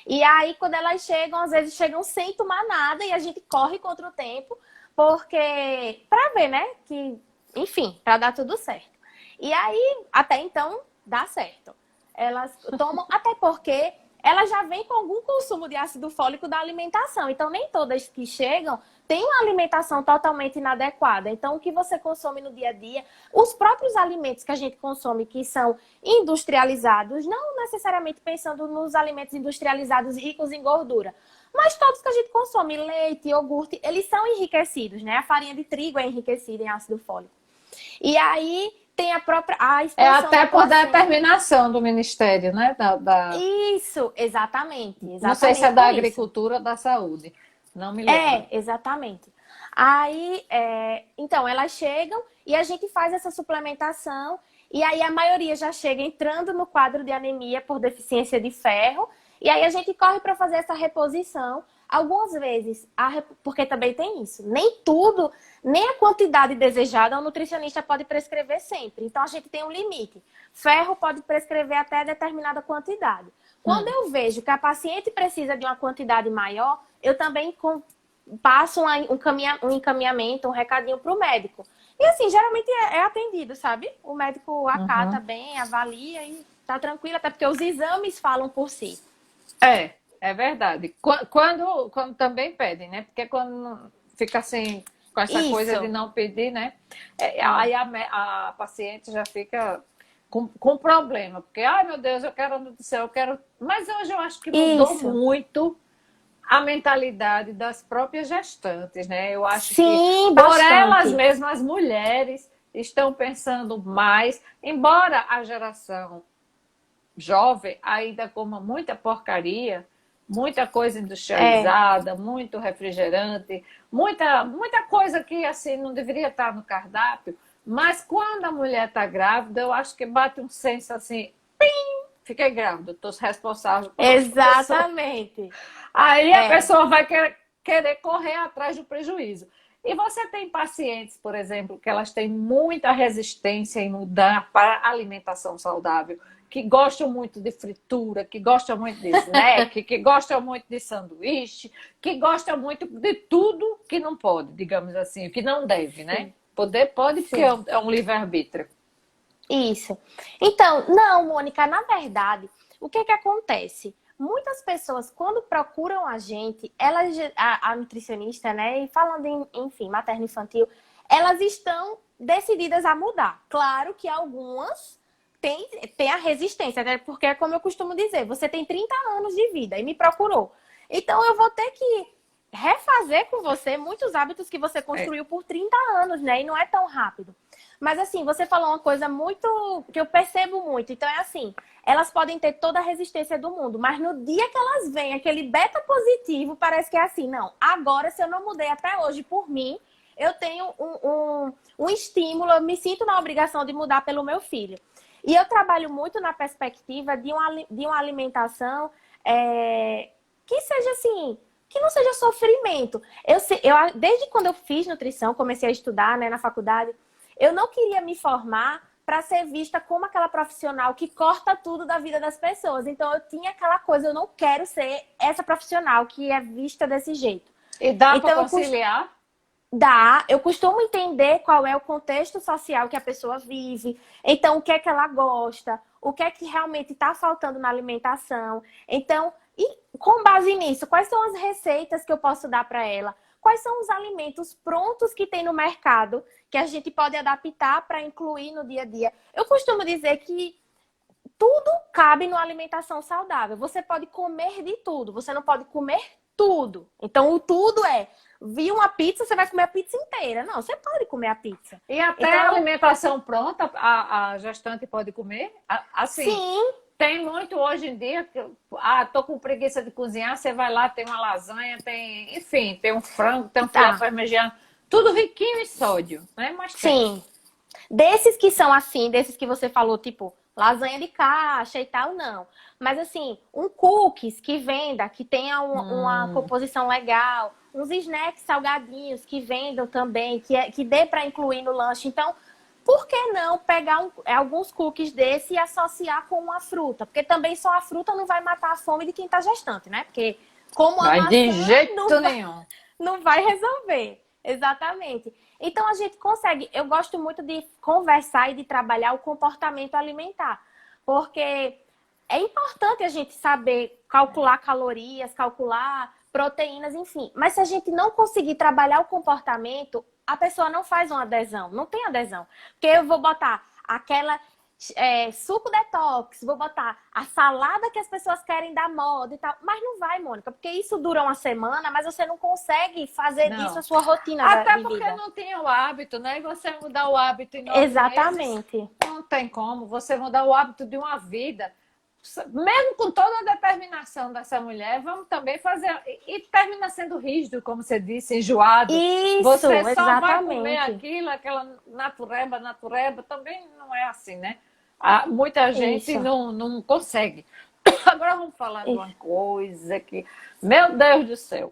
E aí, quando elas chegam, às vezes chegam sem tomar nada e a gente corre contra o tempo, porque, para ver, né, que, enfim, para dar tudo certo. E aí, até então, dá certo. Elas tomam, até porque elas já vêm com algum consumo de ácido fólico da alimentação. Então, nem todas que chegam têm uma alimentação totalmente inadequada. Então, o que você consome no dia a dia, os próprios alimentos que a gente consome que são industrializados, não necessariamente pensando nos alimentos industrializados ricos em gordura, mas todos que a gente consome, leite, iogurte, eles são enriquecidos, né? A farinha de trigo é enriquecida em ácido fólico. E aí tem a própria a É expansão até da por placenta. determinação do Ministério, né? Isso, exatamente, Não sei se é exatamente da por isso. Agricultura ou da Saúde. Não me lembro. Exatamente. Aí, então, elas chegam e a gente faz essa suplementação, e aí a maioria já chega entrando no quadro de anemia por deficiência de ferro, e aí a gente corre para fazer essa reposição. Algumas vezes, porque também tem isso, nem tudo, nem a quantidade desejada o nutricionista pode prescrever sempre. Então, a gente tem um limite. Ferro pode prescrever até determinada quantidade. Quando eu vejo que a paciente precisa de uma quantidade maior, eu também passo um encaminhamento, um recadinho para o médico. E assim, geralmente é atendido, sabe? O médico acata bem, avalia e tá tranquilo, até porque os exames falam por si. É verdade. Quando também pedem, né? Porque quando fica assim, com essa coisa de Isso. não pedir, né? Aí a paciente já fica com problema. Porque, ai meu Deus, eu quero nutrição, eu quero. Mas hoje eu acho que mudou Isso. muito a mentalidade das próprias gestantes, né? Eu acho que Sim, por elas bastante. mesmas, as mulheres estão pensando mais, embora a geração jovem ainda coma muita porcaria, muita coisa industrializada, muito refrigerante, muita coisa que assim não deveria estar no cardápio, mas quando a mulher está grávida, eu acho que bate um senso assim, pim, fiquei grávida, estou responsável por outra pessoa. Exatamente. Aí a É. pessoa vai querer correr atrás do prejuízo. E você tem pacientes, por exemplo, que elas têm muita resistência em mudar para alimentação saudável, que gostam muito de fritura, que gostam muito de snack, que gostam muito de sanduíche, que gostam muito de tudo que não pode, digamos assim, que não deve, né? Sim. Poder pode, porque Sim. é um livre-arbítrio. Isso. Então, não, Mônica, na verdade, o que que acontece? Muitas pessoas, quando procuram a gente, elas, a nutricionista, né, e falando enfim, materno-infantil, elas estão decididas a mudar. Claro que algumas têm a resistência, né? Porque, como eu costumo dizer, você tem 30 anos de vida e me procurou. Então, eu vou ter que refazer com você muitos hábitos que você É. construiu por 30 anos, né? E não é tão rápido. Mas assim, você falou uma coisa muito que eu percebo muito. Então é assim, elas podem ter toda a resistência do mundo, mas no dia que elas veem aquele beta positivo, parece que é assim, não, agora se eu não mudei até hoje por mim, eu tenho um estímulo, eu me sinto na obrigação de mudar pelo meu filho. E eu trabalho muito na perspectiva de uma alimentação que seja assim, que não seja sofrimento. Desde quando eu fiz nutrição, comecei a estudar, né, na faculdade, eu não queria me formar para ser vista como aquela profissional que corta tudo da vida das pessoas. Então eu tinha aquela coisa, eu não quero ser essa profissional que é vista desse jeito. E dá para Então conciliar? eu costumo entender qual é o contexto social que a pessoa vive, então o que é que ela gosta, o que é que realmente está faltando na alimentação. Então, e com base nisso, quais são as receitas que eu posso dar para ela? Quais são os alimentos prontos que tem no mercado que a gente pode adaptar para incluir no dia a dia? Eu costumo dizer que tudo cabe numa alimentação saudável. Você pode comer de tudo, você não pode comer tudo. Então, o tudo vi uma pizza, você vai comer a pizza inteira. Não, você pode comer a pizza. E até a Então, alimentação pronta, a gestante pode comer? Assim, sim, tem muito hoje em dia que, tô com preguiça de cozinhar, você vai lá, tem uma lasanha, enfim, tem um frango, tem um filé tá. parmegiano, tudo riquinho em sódio, né? Mas tem. Sim. Desses que são assim, desses que você falou, tipo, lasanha de caixa e tal, não. Mas assim, um cookies que venda, que tenha uma composição legal, uns snacks salgadinhos que vendam também, que dê para incluir no lanche. Então, por que não pegar alguns cookies desse e associar com uma fruta? Porque também só a fruta não vai matar a fome de quem está gestante, né? Porque como a Mas de maçã jeito nenhum. não vai resolver. Exatamente. Então a gente consegue. Eu gosto muito de conversar e de trabalhar o comportamento alimentar, porque é importante a gente saber calcular calorias, calcular proteínas, enfim. Mas se a gente não conseguir trabalhar o comportamento, a pessoa não faz uma adesão, não tem adesão. Porque eu vou botar aquela suco detox, vou botar a salada que as pessoas querem da moda e tal. Mas não vai, Mônica, porque isso dura uma semana, mas você não consegue fazer disso Não. a sua rotina Até de porque vida. não tinha o hábito, né? E você mudar o hábito em 9 meses, Exatamente. não tem como. Você mudar o hábito de uma vida, mesmo com toda a determinação dessa mulher, vamos também fazer. E termina sendo rígido, como você disse, enjoado. Você Isso, só vai comer exatamente. aquilo, aquela natureba, natureba, também não é assim, né? Muita gente Isso. não consegue. Agora vamos falar de uma Isso. coisa que, meu Deus do céu,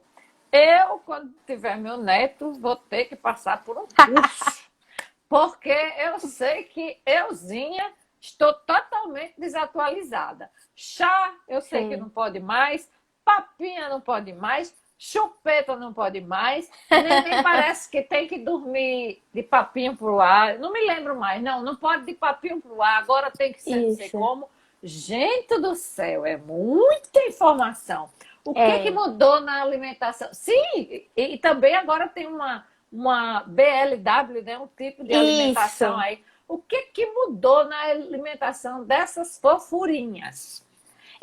eu, quando tiver meu neto, vou ter que passar por um curso, porque eu sei que euzinha estou totalmente desatualizada. Chá, eu sei que Sim. não pode mais, papinha não pode mais, chupeta não pode mais, nem parece que tem que dormir de papinho pro ar. Não me lembro mais, não pode de papinho pro ar, agora tem que ser não sei Isso. como. Gente do céu, é muita informação. O que É. mudou na alimentação? Sim, e também agora tem uma BLW, né? Um tipo de alimentação Isso. aí. O que mudou na alimentação dessas fofurinhas?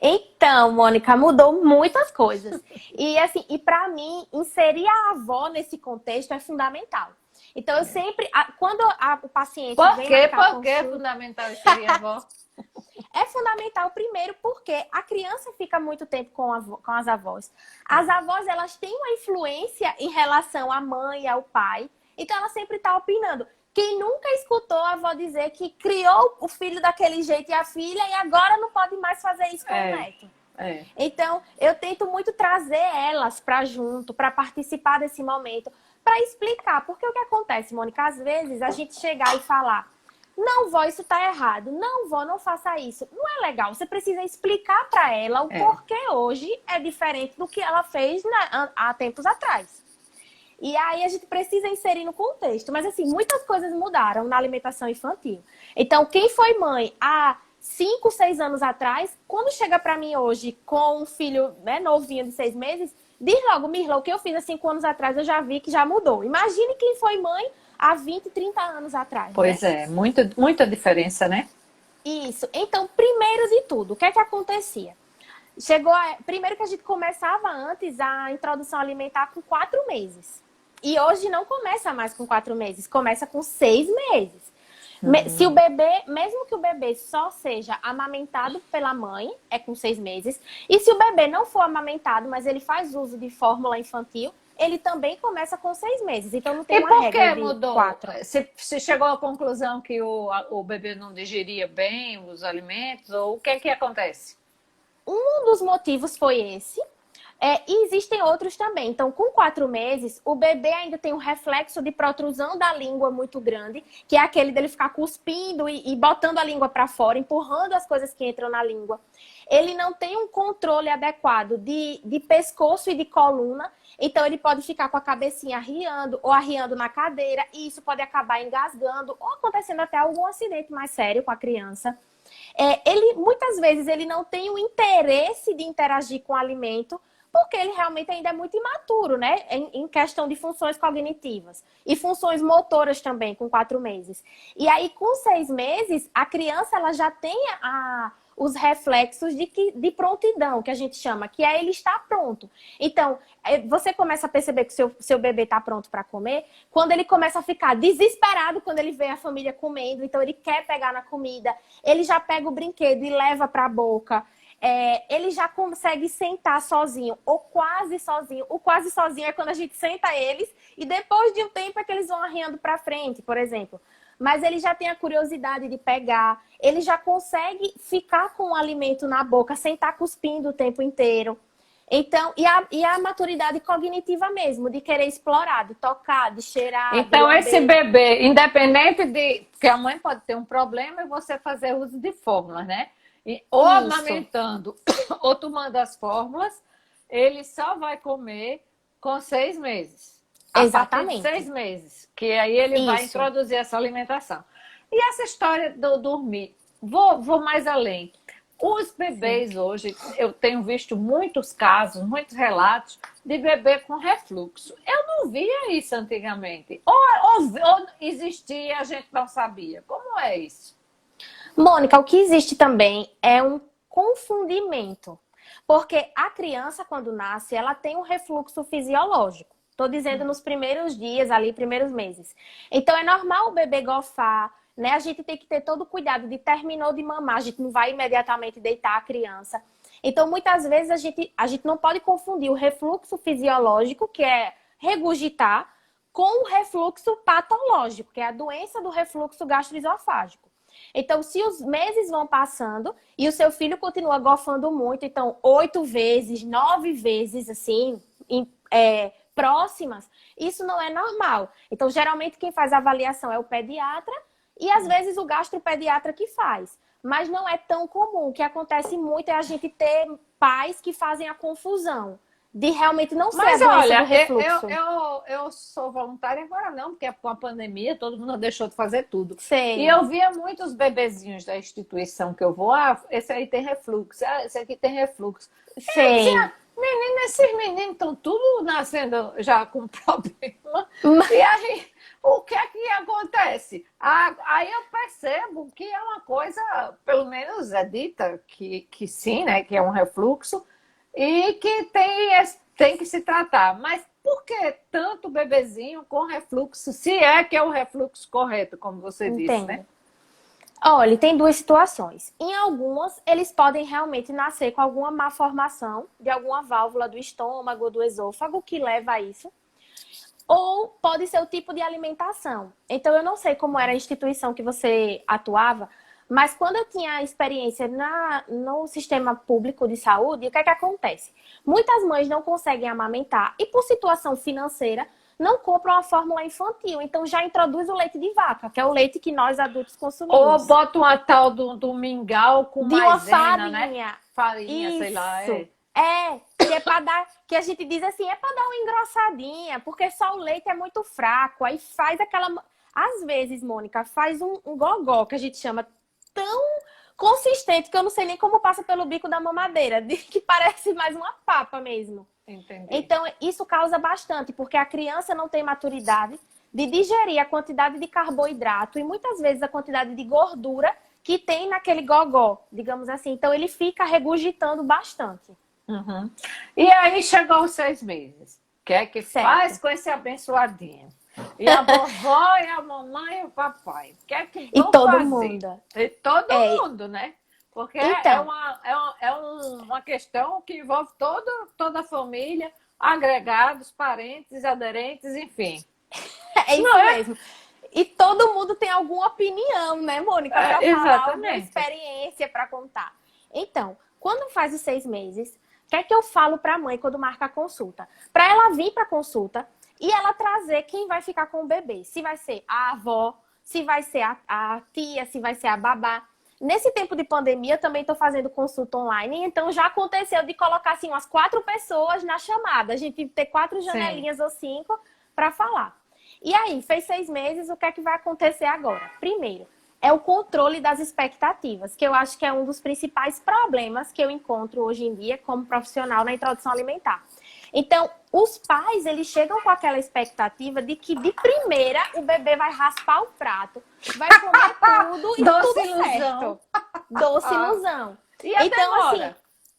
Então, Mônica, mudou muitas coisas. E assim, e para mim, inserir a avó nesse contexto é fundamental. Então, eu sempre, quando o paciente Por vem quê? marcar a Por que é consulta, fundamental inserir a avó? é fundamental primeiro porque a criança fica muito tempo com as avós. As avós, elas têm uma influência em relação à mãe e ao pai. Então, ela sempre está opinando. Quem nunca escutou a avó dizer que criou o filho daquele jeito e a filha e agora não pode mais fazer isso com o neto? É. Então, eu tento muito trazer elas para junto, para participar desse momento, para explicar. Porque o que acontece, Mônica, às vezes a gente chegar e falar: não, vó, isso tá errado. Não, vó, não faça isso. Não é legal. Você precisa explicar para ela o É. porquê hoje é diferente do que ela fez há tempos atrás. E aí a gente precisa inserir no contexto. Mas assim, muitas coisas mudaram na alimentação infantil. Então, quem foi mãe há 5, 6 anos atrás, quando chega para mim hoje com um filho, né, novinho de 6 meses, diz logo: Mirla, o que eu fiz há 5 anos atrás eu já vi que já mudou. Imagine quem foi mãe há 20, 30 anos atrás, né? Pois é, muita diferença, né? Isso. Então, primeiro de tudo, o que é que acontecia? Primeiro que a gente começava antes a introdução alimentar com 4 meses. E hoje não começa mais com 4 meses, começa com 6 meses. Se o bebê, mesmo que o bebê só seja amamentado pela mãe, é com 6 meses. E se o bebê não for amamentado, mas ele faz uso de fórmula infantil, ele também começa com 6 meses. Então não tem E uma por regra que de mudou? 4. Você chegou à conclusão que o bebê não digeria bem os alimentos? Ou o que acontece? Um dos motivos foi esse. E existem outros também. Então, com 4 meses, o bebê ainda tem um reflexo de protrusão da língua muito grande, que é aquele dele ficar cuspindo e botando a língua para fora, empurrando as coisas que entram na língua. Ele não tem um controle adequado de pescoço e de coluna, então ele pode ficar com a cabecinha arriando ou arriando na cadeira, e isso pode acabar engasgando ou acontecendo até algum acidente mais sério com a criança. Muitas vezes ele não tem o interesse de interagir com o alimento, porque ele realmente ainda é muito imaturo, né? Em questão de funções cognitivas. E funções motoras também, com 4 meses. E aí, com 6 meses, a criança ela já tem os reflexos de prontidão, que a gente chama, que é ele estar pronto. Então, você começa a perceber que o seu bebê está pronto para comer quando ele começa a ficar desesperado quando ele vê a família comendo. Então, ele quer pegar na comida, ele já pega o brinquedo e leva para a boca. Ele já consegue sentar sozinho, ou quase sozinho. O quase sozinho é quando a gente senta eles e depois de um tempo é que eles vão arriando para frente, por exemplo. Mas ele já tem a curiosidade de pegar, ele já consegue ficar com o alimento na boca sem estar cuspindo o tempo inteiro. Então, e a maturidade cognitiva mesmo, de querer explorar, de tocar, de cheirar, de Então, esse lamber. bebê, independente de que a mãe pode ter um problema, é você fazer uso de fórmulas, né? Ou Isso, amamentando ou tomando as fórmulas, ele só vai comer com 6 meses. A partir de 6 exatamente. meses, que aí ele vai Isso. introduzir essa alimentação. E essa história do dormir, vou mais além. Os Sim. bebês hoje, eu tenho visto muitos casos, muitos relatos de bebê com refluxo. Eu não via isso antigamente. Ou existia, a gente não sabia. Como é isso? Mônica, o que existe também é um confundimento. Porque a criança, quando nasce, ela tem um refluxo fisiológico. Estou dizendo nos primeiros dias, ali, primeiros meses. Então, é normal o bebê gofar, né? A gente tem que ter todo o cuidado de terminou de mamar, a gente não vai imediatamente deitar a criança. Então, muitas vezes, a gente não pode confundir o refluxo fisiológico, que é regurgitar, com o refluxo patológico, que é a doença do refluxo gastroesofágico. Então, se os meses vão passando e o seu filho continua gofando muito, então 8 vezes, 9 vezes, assim, próximas, isso não é normal. Então, geralmente quem faz a avaliação é o pediatra e às vezes o gastropediatra que faz. Mas não é tão comum. O que acontece muito é a gente ter pais que fazem a confusão de realmente não ser a Mas doença olha, do refluxo. eu sou voluntária agora não, porque com a pandemia todo mundo deixou de fazer tudo. E Sei, eu via muitos bebezinhos da instituição que eu vou, esse aí tem refluxo, esse aqui tem refluxo. Eu sei. dizia, menina, esses meninos estão tudo nascendo já com problema. E aí, o que é que acontece? Aí eu percebo que é uma coisa, pelo menos é dita que sim, né, que é um refluxo, e que tem que se tratar. Mas por que tanto bebezinho com refluxo, se é que é o refluxo correto, como você disse, né? Entendo. Olha, tem duas situações. Em algumas, eles podem realmente nascer com alguma malformação de alguma válvula do estômago, do esôfago, que leva a isso. Ou pode ser o tipo de alimentação. Então, eu não sei como era a instituição que você atuava, mas quando eu tinha experiência no sistema público de saúde, o que é que acontece? Muitas mães não conseguem amamentar e, por situação financeira, não compram a fórmula infantil. Então, já introduz o leite de vaca, que é o leite que nós adultos Ou consumimos. bota uma tal do mingau com De uma maisena, né? farinha. Farinha, Isso. sei lá. Que é para dar, que a gente diz assim, é para dar uma engrossadinha, porque só o leite é muito fraco, aí faz aquela, às vezes, Mônica, faz um gogó que a gente chama tão consistente que eu não sei nem como passa pelo bico da mamadeira, que parece mais uma papa mesmo. Entendi. Então, isso causa bastante, porque a criança não tem maturidade de digerir a quantidade de carboidrato e muitas vezes a quantidade de gordura que tem naquele gogó, digamos assim. Então, ele fica regurgitando bastante. Uhum. E aí chegou os 6 meses. O que é que Certo. faz com esse abençoadinho? E a vovó, e a mamãe e o papai. O que é que E vão todo fazer? mundo. E todo mundo, né? Porque Então. é uma questão que envolve toda a família, agregados, parentes, aderentes, enfim. É isso Não é? mesmo. E todo mundo tem alguma opinião, né, Mônica? Para falar, alguma Exatamente. experiência para contar. Então, quando faz os 6 meses, o que é que eu falo para a mãe quando marca a consulta? Para ela vir para a consulta e ela trazer quem vai ficar com o bebê. Se vai ser a avó, se vai ser a tia, se vai ser a babá. Nesse tempo de pandemia, eu também estou fazendo consulta online, então já aconteceu de colocar assim, umas 4 pessoas na chamada. A gente ter 4 janelinhas ou 5 para falar. E aí, fez 6 meses, o que é que vai acontecer agora? Primeiro, é o controle das expectativas, que eu acho que é um dos principais problemas que eu encontro hoje em dia como profissional na introdução alimentar. Então, os pais, eles chegam com aquela expectativa de que, de primeira, o bebê vai raspar o prato, vai comer tudo e Doce tudo ilusão. certo. Doce ilusão. E a Então, demora?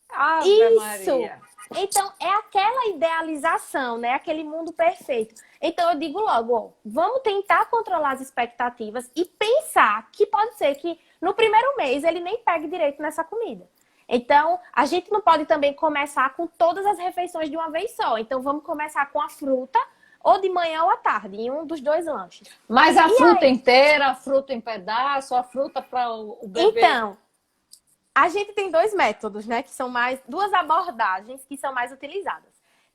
Ave isso. Maria. Então, é aquela idealização, né? Aquele mundo perfeito. Então, eu digo logo, ó, vamos tentar controlar as expectativas e pensar que pode ser que no primeiro mês ele nem pegue direito nessa comida. Então, a gente não pode também começar com todas as refeições de uma vez só. Então, vamos começar com a fruta ou de manhã ou à tarde, em um dos 2 lanches. Mas a E fruta aí? inteira, a fruta em pedaço, a fruta para o bebê. Então, a gente tem 2 métodos, né? Que são mais 2 abordagens que são mais utilizadas.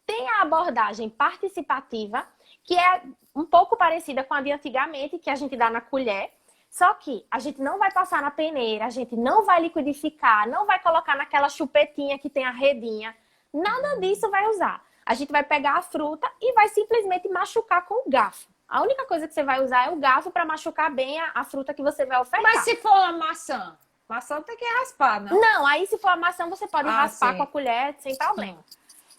Tem a abordagem participativa, que é um pouco parecida com a de antigamente, que a gente dá na colher. Só que a gente não vai passar na peneira, a gente não vai liquidificar, não vai colocar naquela chupetinha que tem a redinha. Nada disso vai usar. A gente vai pegar a fruta e vai simplesmente machucar com o garfo. A única coisa que você vai usar é o garfo para machucar bem a fruta que você vai ofertar. Mas se for a maçã? Maçã tem que raspar, não? Não, aí se for a maçã, você pode raspar sim. com a colher sem problema.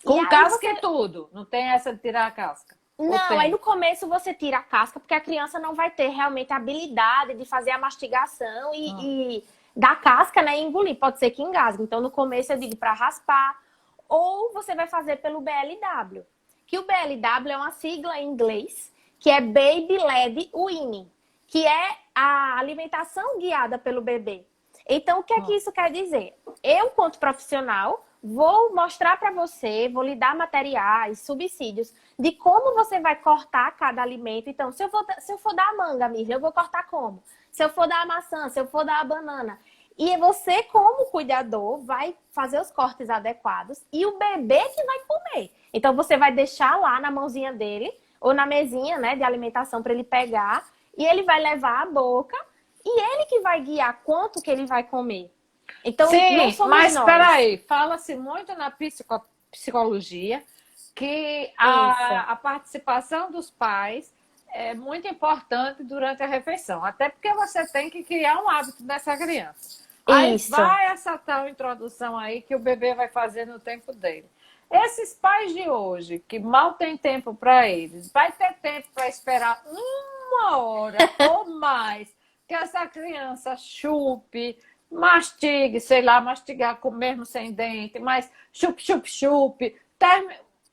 Com E aí casca e tudo. Não tem essa de tirar a casca. Não, aí no começo você tira a casca, porque a criança não vai ter realmente a habilidade de fazer a mastigação e da casca, né, e engolir. Pode ser que engasgue. Então, no começo eu digo para raspar. Ou você vai fazer pelo BLW. Que o BLW é uma sigla em inglês, que é Baby Led Weaning, que é a alimentação guiada pelo bebê. Então, o que é que isso quer dizer? Eu, quanto profissional, vou mostrar para você, vou lhe dar materiais, subsídios, de como você vai cortar cada alimento. Então, se eu for dar a manga, Mirla, eu vou cortar como? Se eu for dar a maçã, se eu for dar a banana. E você, como cuidador, vai fazer os cortes adequados e o bebê que vai comer. Então, você vai deixar lá na mãozinha dele, ou na mesinha, né, de alimentação para ele pegar, e ele vai levar à boca, e ele que vai guiar quanto que ele vai comer. Então, sim, não somos mas nós. peraí, fala-se muito na psicologia que a participação dos pais é muito importante durante a refeição, até porque você tem que criar um hábito dessa criança. Aí Isso. vai essa tal introdução aí que o bebê vai fazer no tempo dele. Esses pais de hoje, que mal tem tempo para eles, vai ter tempo para esperar 1 hora ou mais que essa criança chupe, mastigue, sei lá, mastigar com mesmo sem dente, mas chup, chup, chup,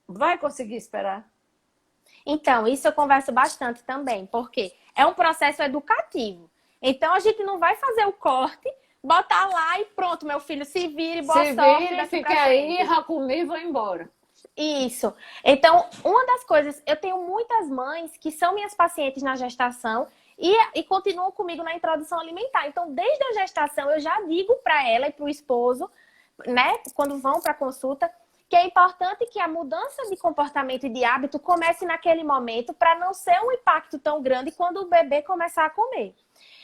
vai conseguir esperar? Então, isso eu converso bastante também, porque é um processo educativo. Então, a gente não vai fazer o corte, botar lá e pronto, meu filho, se vire, boa Se sorte. vire, fique aí, comigo e vou embora. Isso. Então, uma das coisas, eu tenho muitas mães que são minhas pacientes na gestação e continuam comigo na introdução alimentar. Então, desde a gestação, eu já digo para ela e para o esposo, né, quando vão para a consulta, que é importante que a mudança de comportamento e de hábito comece naquele momento para não ser um impacto tão grande quando o bebê começar a comer.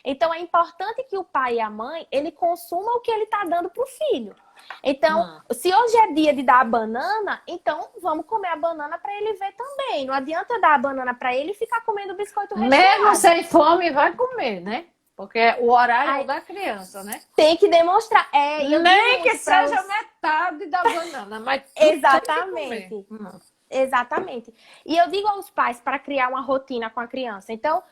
Então, é importante que o pai e a mãe, ele consuma o que ele está dando para o filho. Então, se hoje é dia de dar a banana, então vamos comer a banana para ele ver também. Não adianta dar a banana para ele e ficar comendo biscoito recheado. Mesmo sem fome, vai comer, né? Porque o horário da criança, né? Tem que demonstrar. Nem que seja metade da banana, mas exatamente. Exatamente. E eu digo aos pais para criar uma rotina com a criança. Então,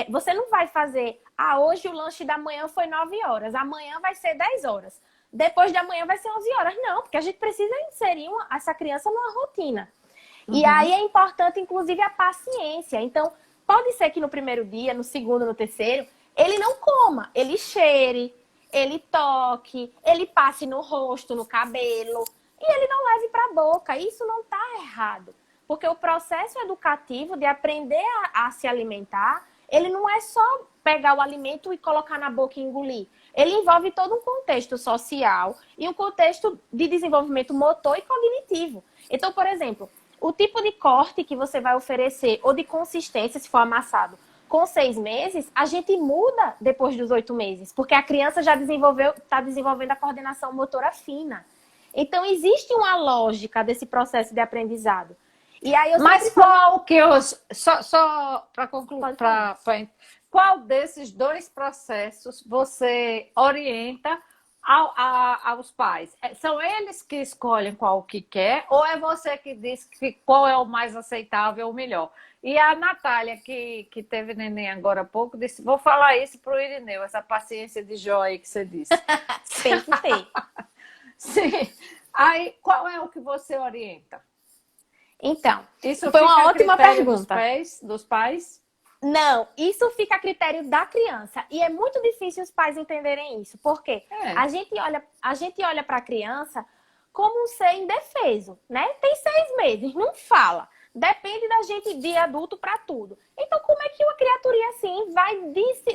você não vai fazer, hoje o lanche da manhã foi 9 horas, amanhã vai ser 10 horas. Depois de amanhã vai ser 11 horas. Não, porque a gente precisa inserir essa criança numa rotina. E aí é importante, inclusive, a paciência. Então, pode ser que no primeiro dia, no segundo, no terceiro, ele não coma, ele cheire, ele toque, ele passe no rosto, no cabelo, e ele não leve para a boca. Isso não está errado. Porque o processo educativo de aprender a se alimentar, ele não é só pegar o alimento e colocar na boca e engolir. Ele envolve todo um contexto social e um contexto de desenvolvimento motor e cognitivo. Então, por exemplo, o tipo de corte que você vai oferecer ou de consistência, se for amassado, com 6 meses, a gente muda depois dos 8 meses, porque a criança já está desenvolvendo a coordenação motora fina. Então, existe uma lógica desse processo de aprendizado. E aí mas qual que só para concluir, qual desses 2 processos você orienta aos pais? São eles que escolhem qual que quer ou é você que diz qual é o mais aceitável, o melhor? E a Natália, que teve neném agora há pouco, disse, vou falar isso para o Irineu, essa paciência de Jó aí que você disse. Tem que ter. Sim. Aí, qual é o que você orienta? Então, isso foi uma ótima pergunta. Dos pais? Não, isso fica a critério da criança. E é muito difícil os pais entenderem isso. Por quê? A gente olha para a criança como um ser indefeso, né? Tem 6 meses, não fala. Depende da gente de adulto para tudo. Então, como é que uma criaturinha assim vai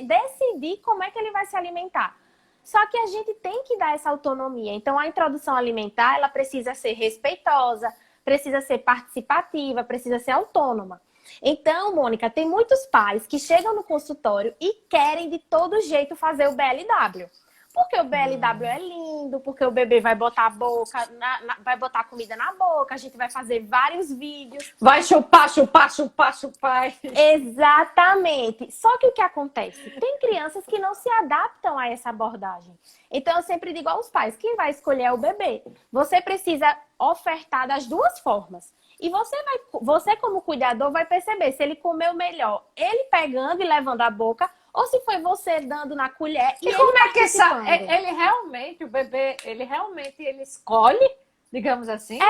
decidir como é que ele vai se alimentar? Só que a gente tem que dar essa autonomia. Então, a introdução alimentar, ela precisa ser respeitosa, precisa ser participativa, precisa ser autônoma. Então, Mônica, tem muitos pais que chegam no consultório e querem de todo jeito fazer o BLW. Porque o BLW é lindo, porque o bebê vai botar a boca, vai botar comida na boca, a gente vai fazer vários vídeos. Vai chupar, chupar, chupar, chupar. Exatamente. Só que o que acontece? Tem crianças que não se adaptam a essa abordagem. Então, eu sempre digo aos pais, quem vai escolher é o bebê. Você precisa ofertar das 2 formas. E você como cuidador vai perceber se ele comeu melhor, ele pegando e levando a boca, ou se foi você dando na colher e E ele como é que participando. ele realmente, o bebê, ele escolhe, digamos assim,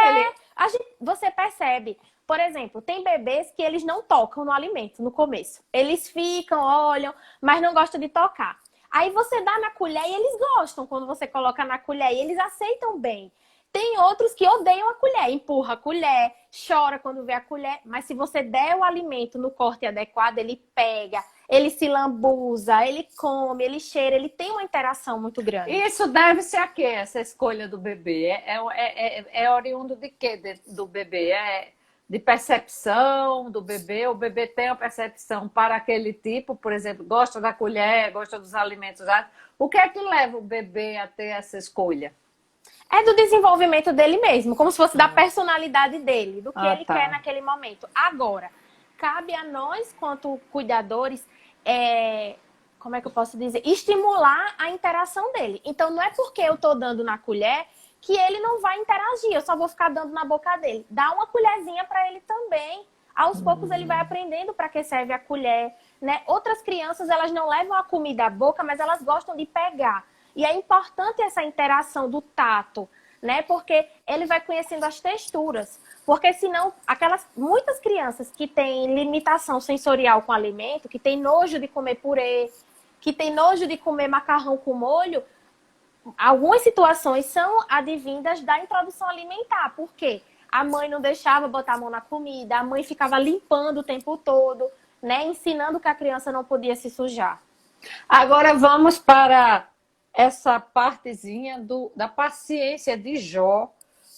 Você percebe, por exemplo, tem bebês que eles não tocam no alimento no começo. Eles ficam, olham, mas não gostam de tocar. Aí você dá na colher e eles gostam quando você coloca na colher e eles aceitam bem. Tem outros que odeiam a colher, empurra a colher, chora quando vê a colher, mas se você der o alimento no corte adequado, ele pega, ele se lambuza, ele come, ele cheira, ele tem uma interação muito grande. Isso deve-se a quê, essa escolha do bebê? É oriundo de quê do bebê? É de percepção do bebê? O bebê tem a percepção para aquele tipo, por exemplo, gosta da colher, gosta dos alimentos ácidos. O que é que leva o bebê a ter essa escolha? É do desenvolvimento dele mesmo, como se fosse da personalidade dele, do que ele tá. quer naquele momento. Agora, cabe a nós, quanto cuidadores, como é que eu posso dizer? Estimular a interação dele. Então, não é porque eu tô dando na colher que ele não vai interagir, eu só vou ficar dando na boca dele. Dá uma colherzinha para ele também. Aos poucos ele vai aprendendo para que serve a colher, né? Outras crianças, elas não levam a comida à boca, mas elas gostam de pegar. E é importante essa interação do tato, né? Porque ele vai conhecendo as texturas. Porque senão, muitas crianças que têm limitação sensorial com alimento, que têm nojo de comer purê, que têm nojo de comer macarrão com molho, algumas situações são advindas da introdução alimentar. Por quê? A mãe não deixava botar a mão na comida, a mãe ficava limpando o tempo todo, né? Ensinando que a criança não podia se sujar. Agora vamos para essa partezinha da paciência de Jó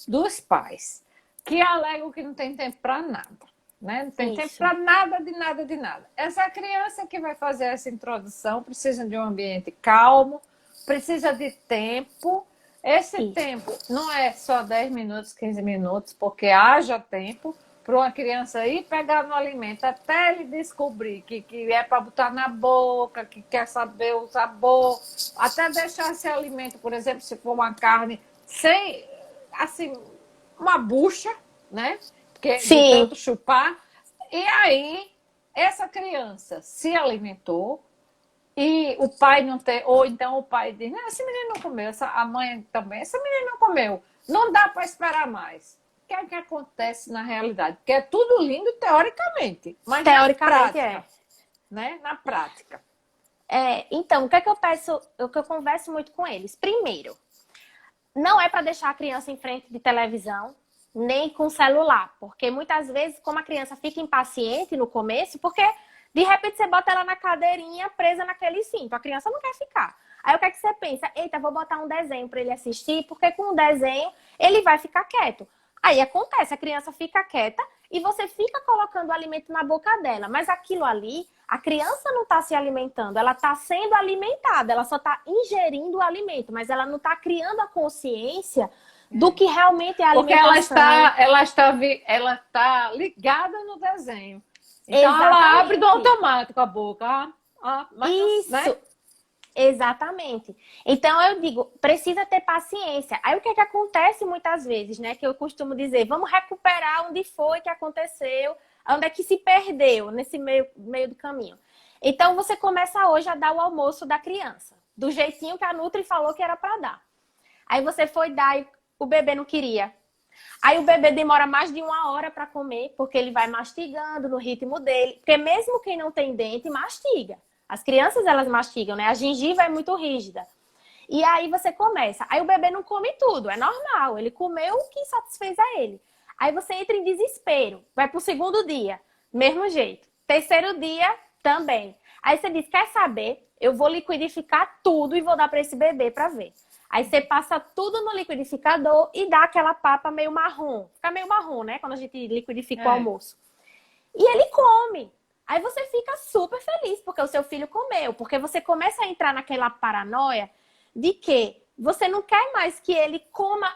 dos pais, que alegam que não tem tempo para nada, né? Não tem tempo para nada, de nada, de nada. Essa criança que vai fazer essa introdução precisa de um ambiente calmo, precisa de tempo. Esse tempo não é só 10 minutos, 15 minutos, porque haja tempo para uma criança ir pegar no alimento até ele descobrir que é para botar na boca, que quer saber o sabor, até deixar esse alimento, por exemplo, se for uma carne, sem, assim, uma bucha, né? Porque de tanto chupar. E aí, essa criança se alimentou e o pai não tem, ou então o pai diz, não, esse menino não comeu, a mãe também, esse menino não comeu, não dá para esperar mais. O que é que acontece na realidade? Porque é tudo lindo teoricamente, mas teoricamente na prática, né? Na prática. Então, o que é que eu peço, o que eu converso muito com eles? Primeiro, não é para deixar a criança em frente de televisão, nem com celular, porque muitas vezes, como a criança fica impaciente no começo, porque de repente você bota ela na cadeirinha presa naquele cinto, a criança não quer ficar. Aí o que é que você pensa? Eita, vou botar um desenho para ele assistir, porque com o desenho ele vai ficar quieto. Aí acontece, a criança fica quieta e você fica colocando o alimento na boca dela. Mas aquilo ali, a criança não está se alimentando, ela está sendo alimentada, ela só está ingerindo o alimento, mas ela não está criando a consciência do que realmente é a alimentação. Porque ela está ligada no desenho. Então exatamente. Ela abre do automático a boca. Mas isso. Né? Exatamente. Então eu digo, precisa ter paciência. Aí o que é que acontece muitas vezes, né? Que eu costumo dizer, vamos recuperar onde foi que aconteceu, onde é que se perdeu nesse meio do caminho. Então você começa hoje a dar o almoço da criança, do jeitinho que a Nutri falou que era para dar. Aí você foi dar e o bebê não queria. Aí o bebê demora mais de 1 hora para comer, porque ele vai mastigando no ritmo dele. Porque mesmo quem não tem dente, mastiga. As crianças, elas mastigam, né? A gengiva é muito rígida. E aí você começa. Aí o bebê não come tudo, é normal. Ele comeu o que satisfez a ele. Aí você entra em desespero. Vai pro 2º dia, mesmo jeito. 3º dia, também. Aí você diz, quer saber? Eu vou liquidificar tudo e vou dar para esse bebê para ver. Aí você passa tudo no liquidificador e dá aquela papa meio marrom. Fica meio marrom, né? Quando a gente liquidifica o almoço. E ele come. Aí você fica super feliz porque o seu filho comeu. Porque você começa a entrar naquela paranoia de que você não quer mais que ele coma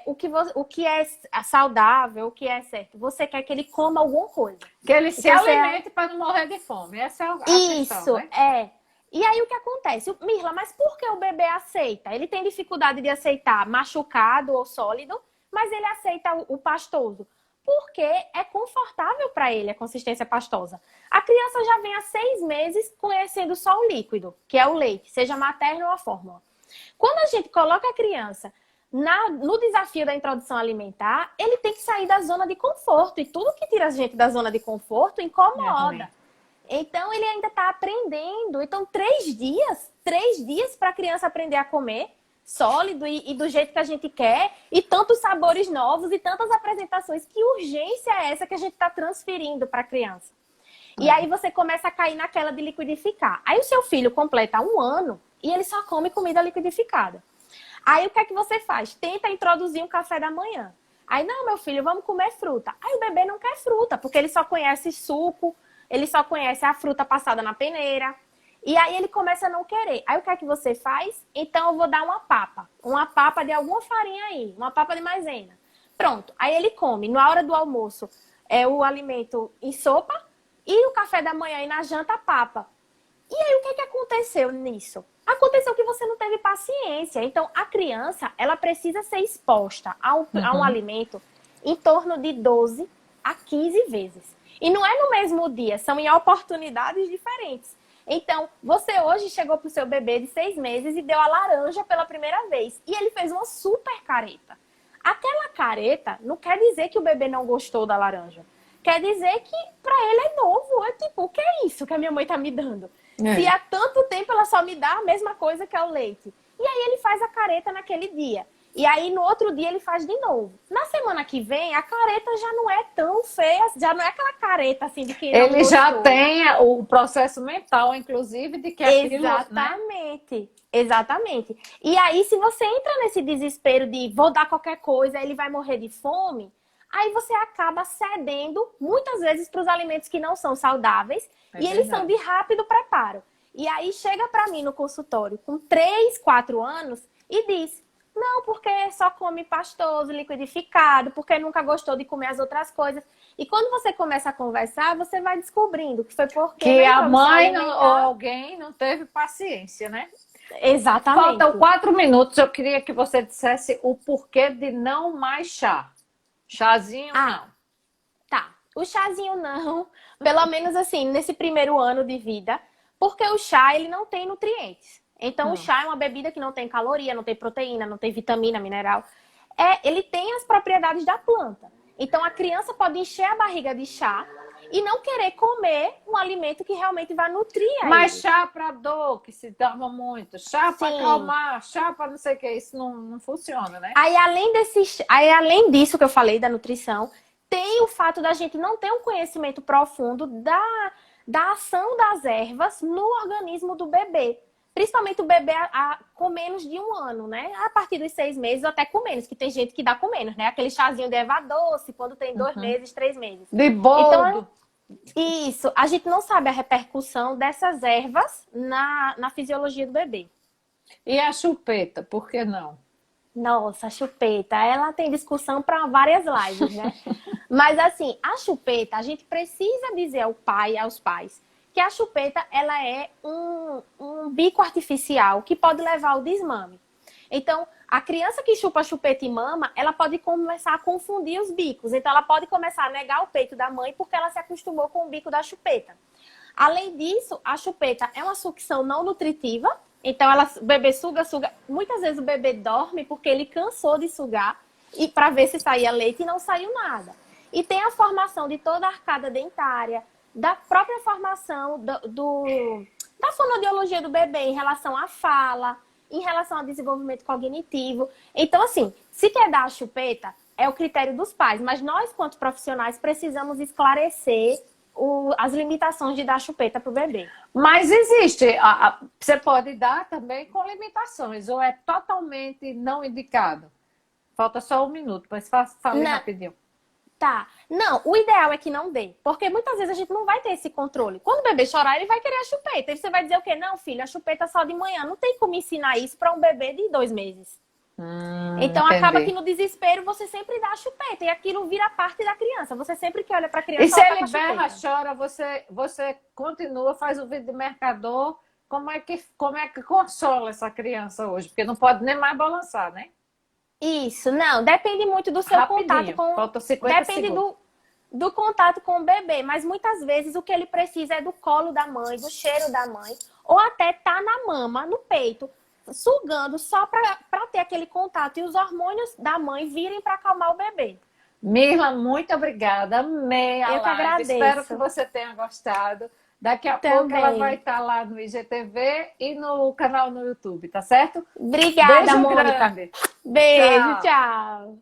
o que é saudável, o que é certo. Você quer que ele coma alguma coisa. Que ele se alimente para não morrer de fome. Essa é a questão, né? E aí o que acontece? Mirla, mas por que o bebê aceita? Ele tem dificuldade de aceitar machucado ou sólido, mas ele aceita o pastoso. porque é confortável para ele a consistência pastosa. A criança já vem há 6 meses conhecendo só o líquido, que é o leite, seja materno ou a fórmula. Quando a gente coloca a criança no desafio da introdução alimentar, ele tem que sair da zona de conforto. E tudo que tira a gente da zona de conforto incomoda. Então, ele ainda está aprendendo. Então, 3 dias para a criança aprender a comer sólido e do jeito que a gente quer, e tantos sabores novos e tantas apresentações. Que urgência é essa que a gente está transferindo para a criança? E aí você começa a cair naquela de liquidificar. Aí o seu filho completa 1 ano e ele só come comida liquidificada. Aí o que é que você faz? Tenta introduzir um café da manhã. Aí, não, meu filho, vamos comer fruta. Aí o bebê não quer fruta, porque ele só conhece suco, ele só conhece a fruta passada na peneira. E aí ele começa a não querer. Aí o que é que você faz? Então eu vou dar uma papa. Uma papa de alguma farinha aí, uma papa de maisena. Pronto. Aí ele come. Na hora do almoço é o alimento em sopa e no café da manhã e na janta a papa. E aí o que é que aconteceu nisso? Aconteceu que você não teve paciência. Então a criança, ela precisa ser exposta a um alimento em torno de 12 a 15 vezes. E não é no mesmo dia, são em oportunidades diferentes. Então, você hoje chegou pro seu bebê de 6 meses e deu a laranja pela primeira vez. E ele fez uma super careta. Aquela careta não quer dizer que o bebê não gostou da laranja. Quer dizer que pra ele é novo. É tipo, o que é isso que a minha mãe tá me dando? Se há tanto tempo ela só me dá a mesma coisa que é o leite. E aí ele faz a careta naquele dia. E aí no outro dia ele faz de novo. Na semana que vem, a careta já não é tão feia, já não é aquela careta assim de que não Ele gostou. já tem o processo mental, inclusive, de que aquilo... Exatamente. Né? Exatamente. E aí, se você entra nesse desespero de vou dar qualquer coisa, ele vai morrer de fome, aí você acaba cedendo muitas vezes para os alimentos que não são saudáveis e eles são de rápido preparo. E aí chega para mim no consultório com 3, 4 anos e diz: não, porque só come pastoso, liquidificado, porque nunca gostou de comer as outras coisas. E quando você começa a conversar, você vai descobrindo que foi porque... Que a mãe ou alguém não teve paciência, né? Exatamente. Faltam 4 minutos, eu queria que você dissesse o porquê de não mais chá. Chazinho, não. Tá. O chazinho não, pelo menos assim, nesse primeiro ano de vida, porque o chá, ele não tem nutrientes. Então, o chá é uma bebida que não tem caloria, não tem proteína, não tem vitamina, mineral. Ele tem as propriedades da planta. Então, a criança pode encher a barriga de chá e não querer comer um alimento que realmente vai nutrir a Mas ele. chá para dor, que se dava muito, chá para acalmar, chá para não sei o que, isso não funciona, né? Aí, além disso que eu falei da nutrição, tem o fato da gente não ter um conhecimento profundo da ação das ervas no organismo do bebê. Principalmente o bebê com menos de 1 ano, né? A partir dos 6 meses ou até com menos, que tem gente que dá com menos, né? Aquele chazinho de erva doce, quando tem 2 meses, 3 meses. De boldo. Então, isso. A gente não sabe a repercussão dessas ervas na fisiologia do bebê. E a chupeta, por que não? Nossa, a chupeta, ela tem discussão para várias lives, né? Mas assim, a chupeta, a gente precisa dizer ao pai e aos pais que a chupeta, ela é um bico artificial que pode levar ao desmame. Então, a criança que chupa chupeta e mama, ela pode começar a confundir os bicos. Então, ela pode começar a negar o peito da mãe porque ela se acostumou com o bico da chupeta. Além disso, a chupeta é uma sucção não nutritiva. Então, o bebê suga. Muitas vezes o bebê dorme porque ele cansou de sugar e para ver se saía leite e não saiu nada. E tem a formação de toda a arcada dentária, da própria formação da fonoaudiologia do bebê em relação à fala, em relação ao desenvolvimento cognitivo. Então, assim, se quer dar a chupeta, é o critério dos pais. Mas nós, quanto profissionais, precisamos esclarecer as limitações de dar chupeta para o bebê. Mas existe, você pode dar também com limitações, ou é totalmente não indicado? Falta só 1 minuto, mas fale rapidinho. Tá. Não, o ideal é que não dê. Porque muitas vezes a gente não vai ter esse controle. Quando o bebê chorar, ele vai querer a chupeta. E você vai dizer o quê? Não, filho, a chupeta é só de manhã. Não tem como ensinar isso para um bebê de 2 meses. Então, entendi. Acaba que no desespero você sempre dá a chupeta. E aquilo vira parte da criança. Você sempre que olha para a criança... E se ele berra, chora, você continua, faz o vídeo de mercador. Como é que consola essa criança hoje? Porque não pode nem mais balançar, né? Isso, não, depende muito do seu contato Rapidinho, com. faltam 50 Depende segundos. do contato com o bebê, mas muitas vezes o que ele precisa é do colo da mãe, do cheiro da mãe, ou até tá na mama, no peito, sugando só para ter aquele contato e os hormônios da mãe virem para acalmar o bebê. Mirla, muito obrigada. Amei a Eu que live. Espero que agradeço. você tenha gostado. Daqui a pouco ela vai Também. estar lá no IGTV e no canal no YouTube, tá certo? Obrigada, Beijo Mônica. grande. Beijo, Tchau. tchau.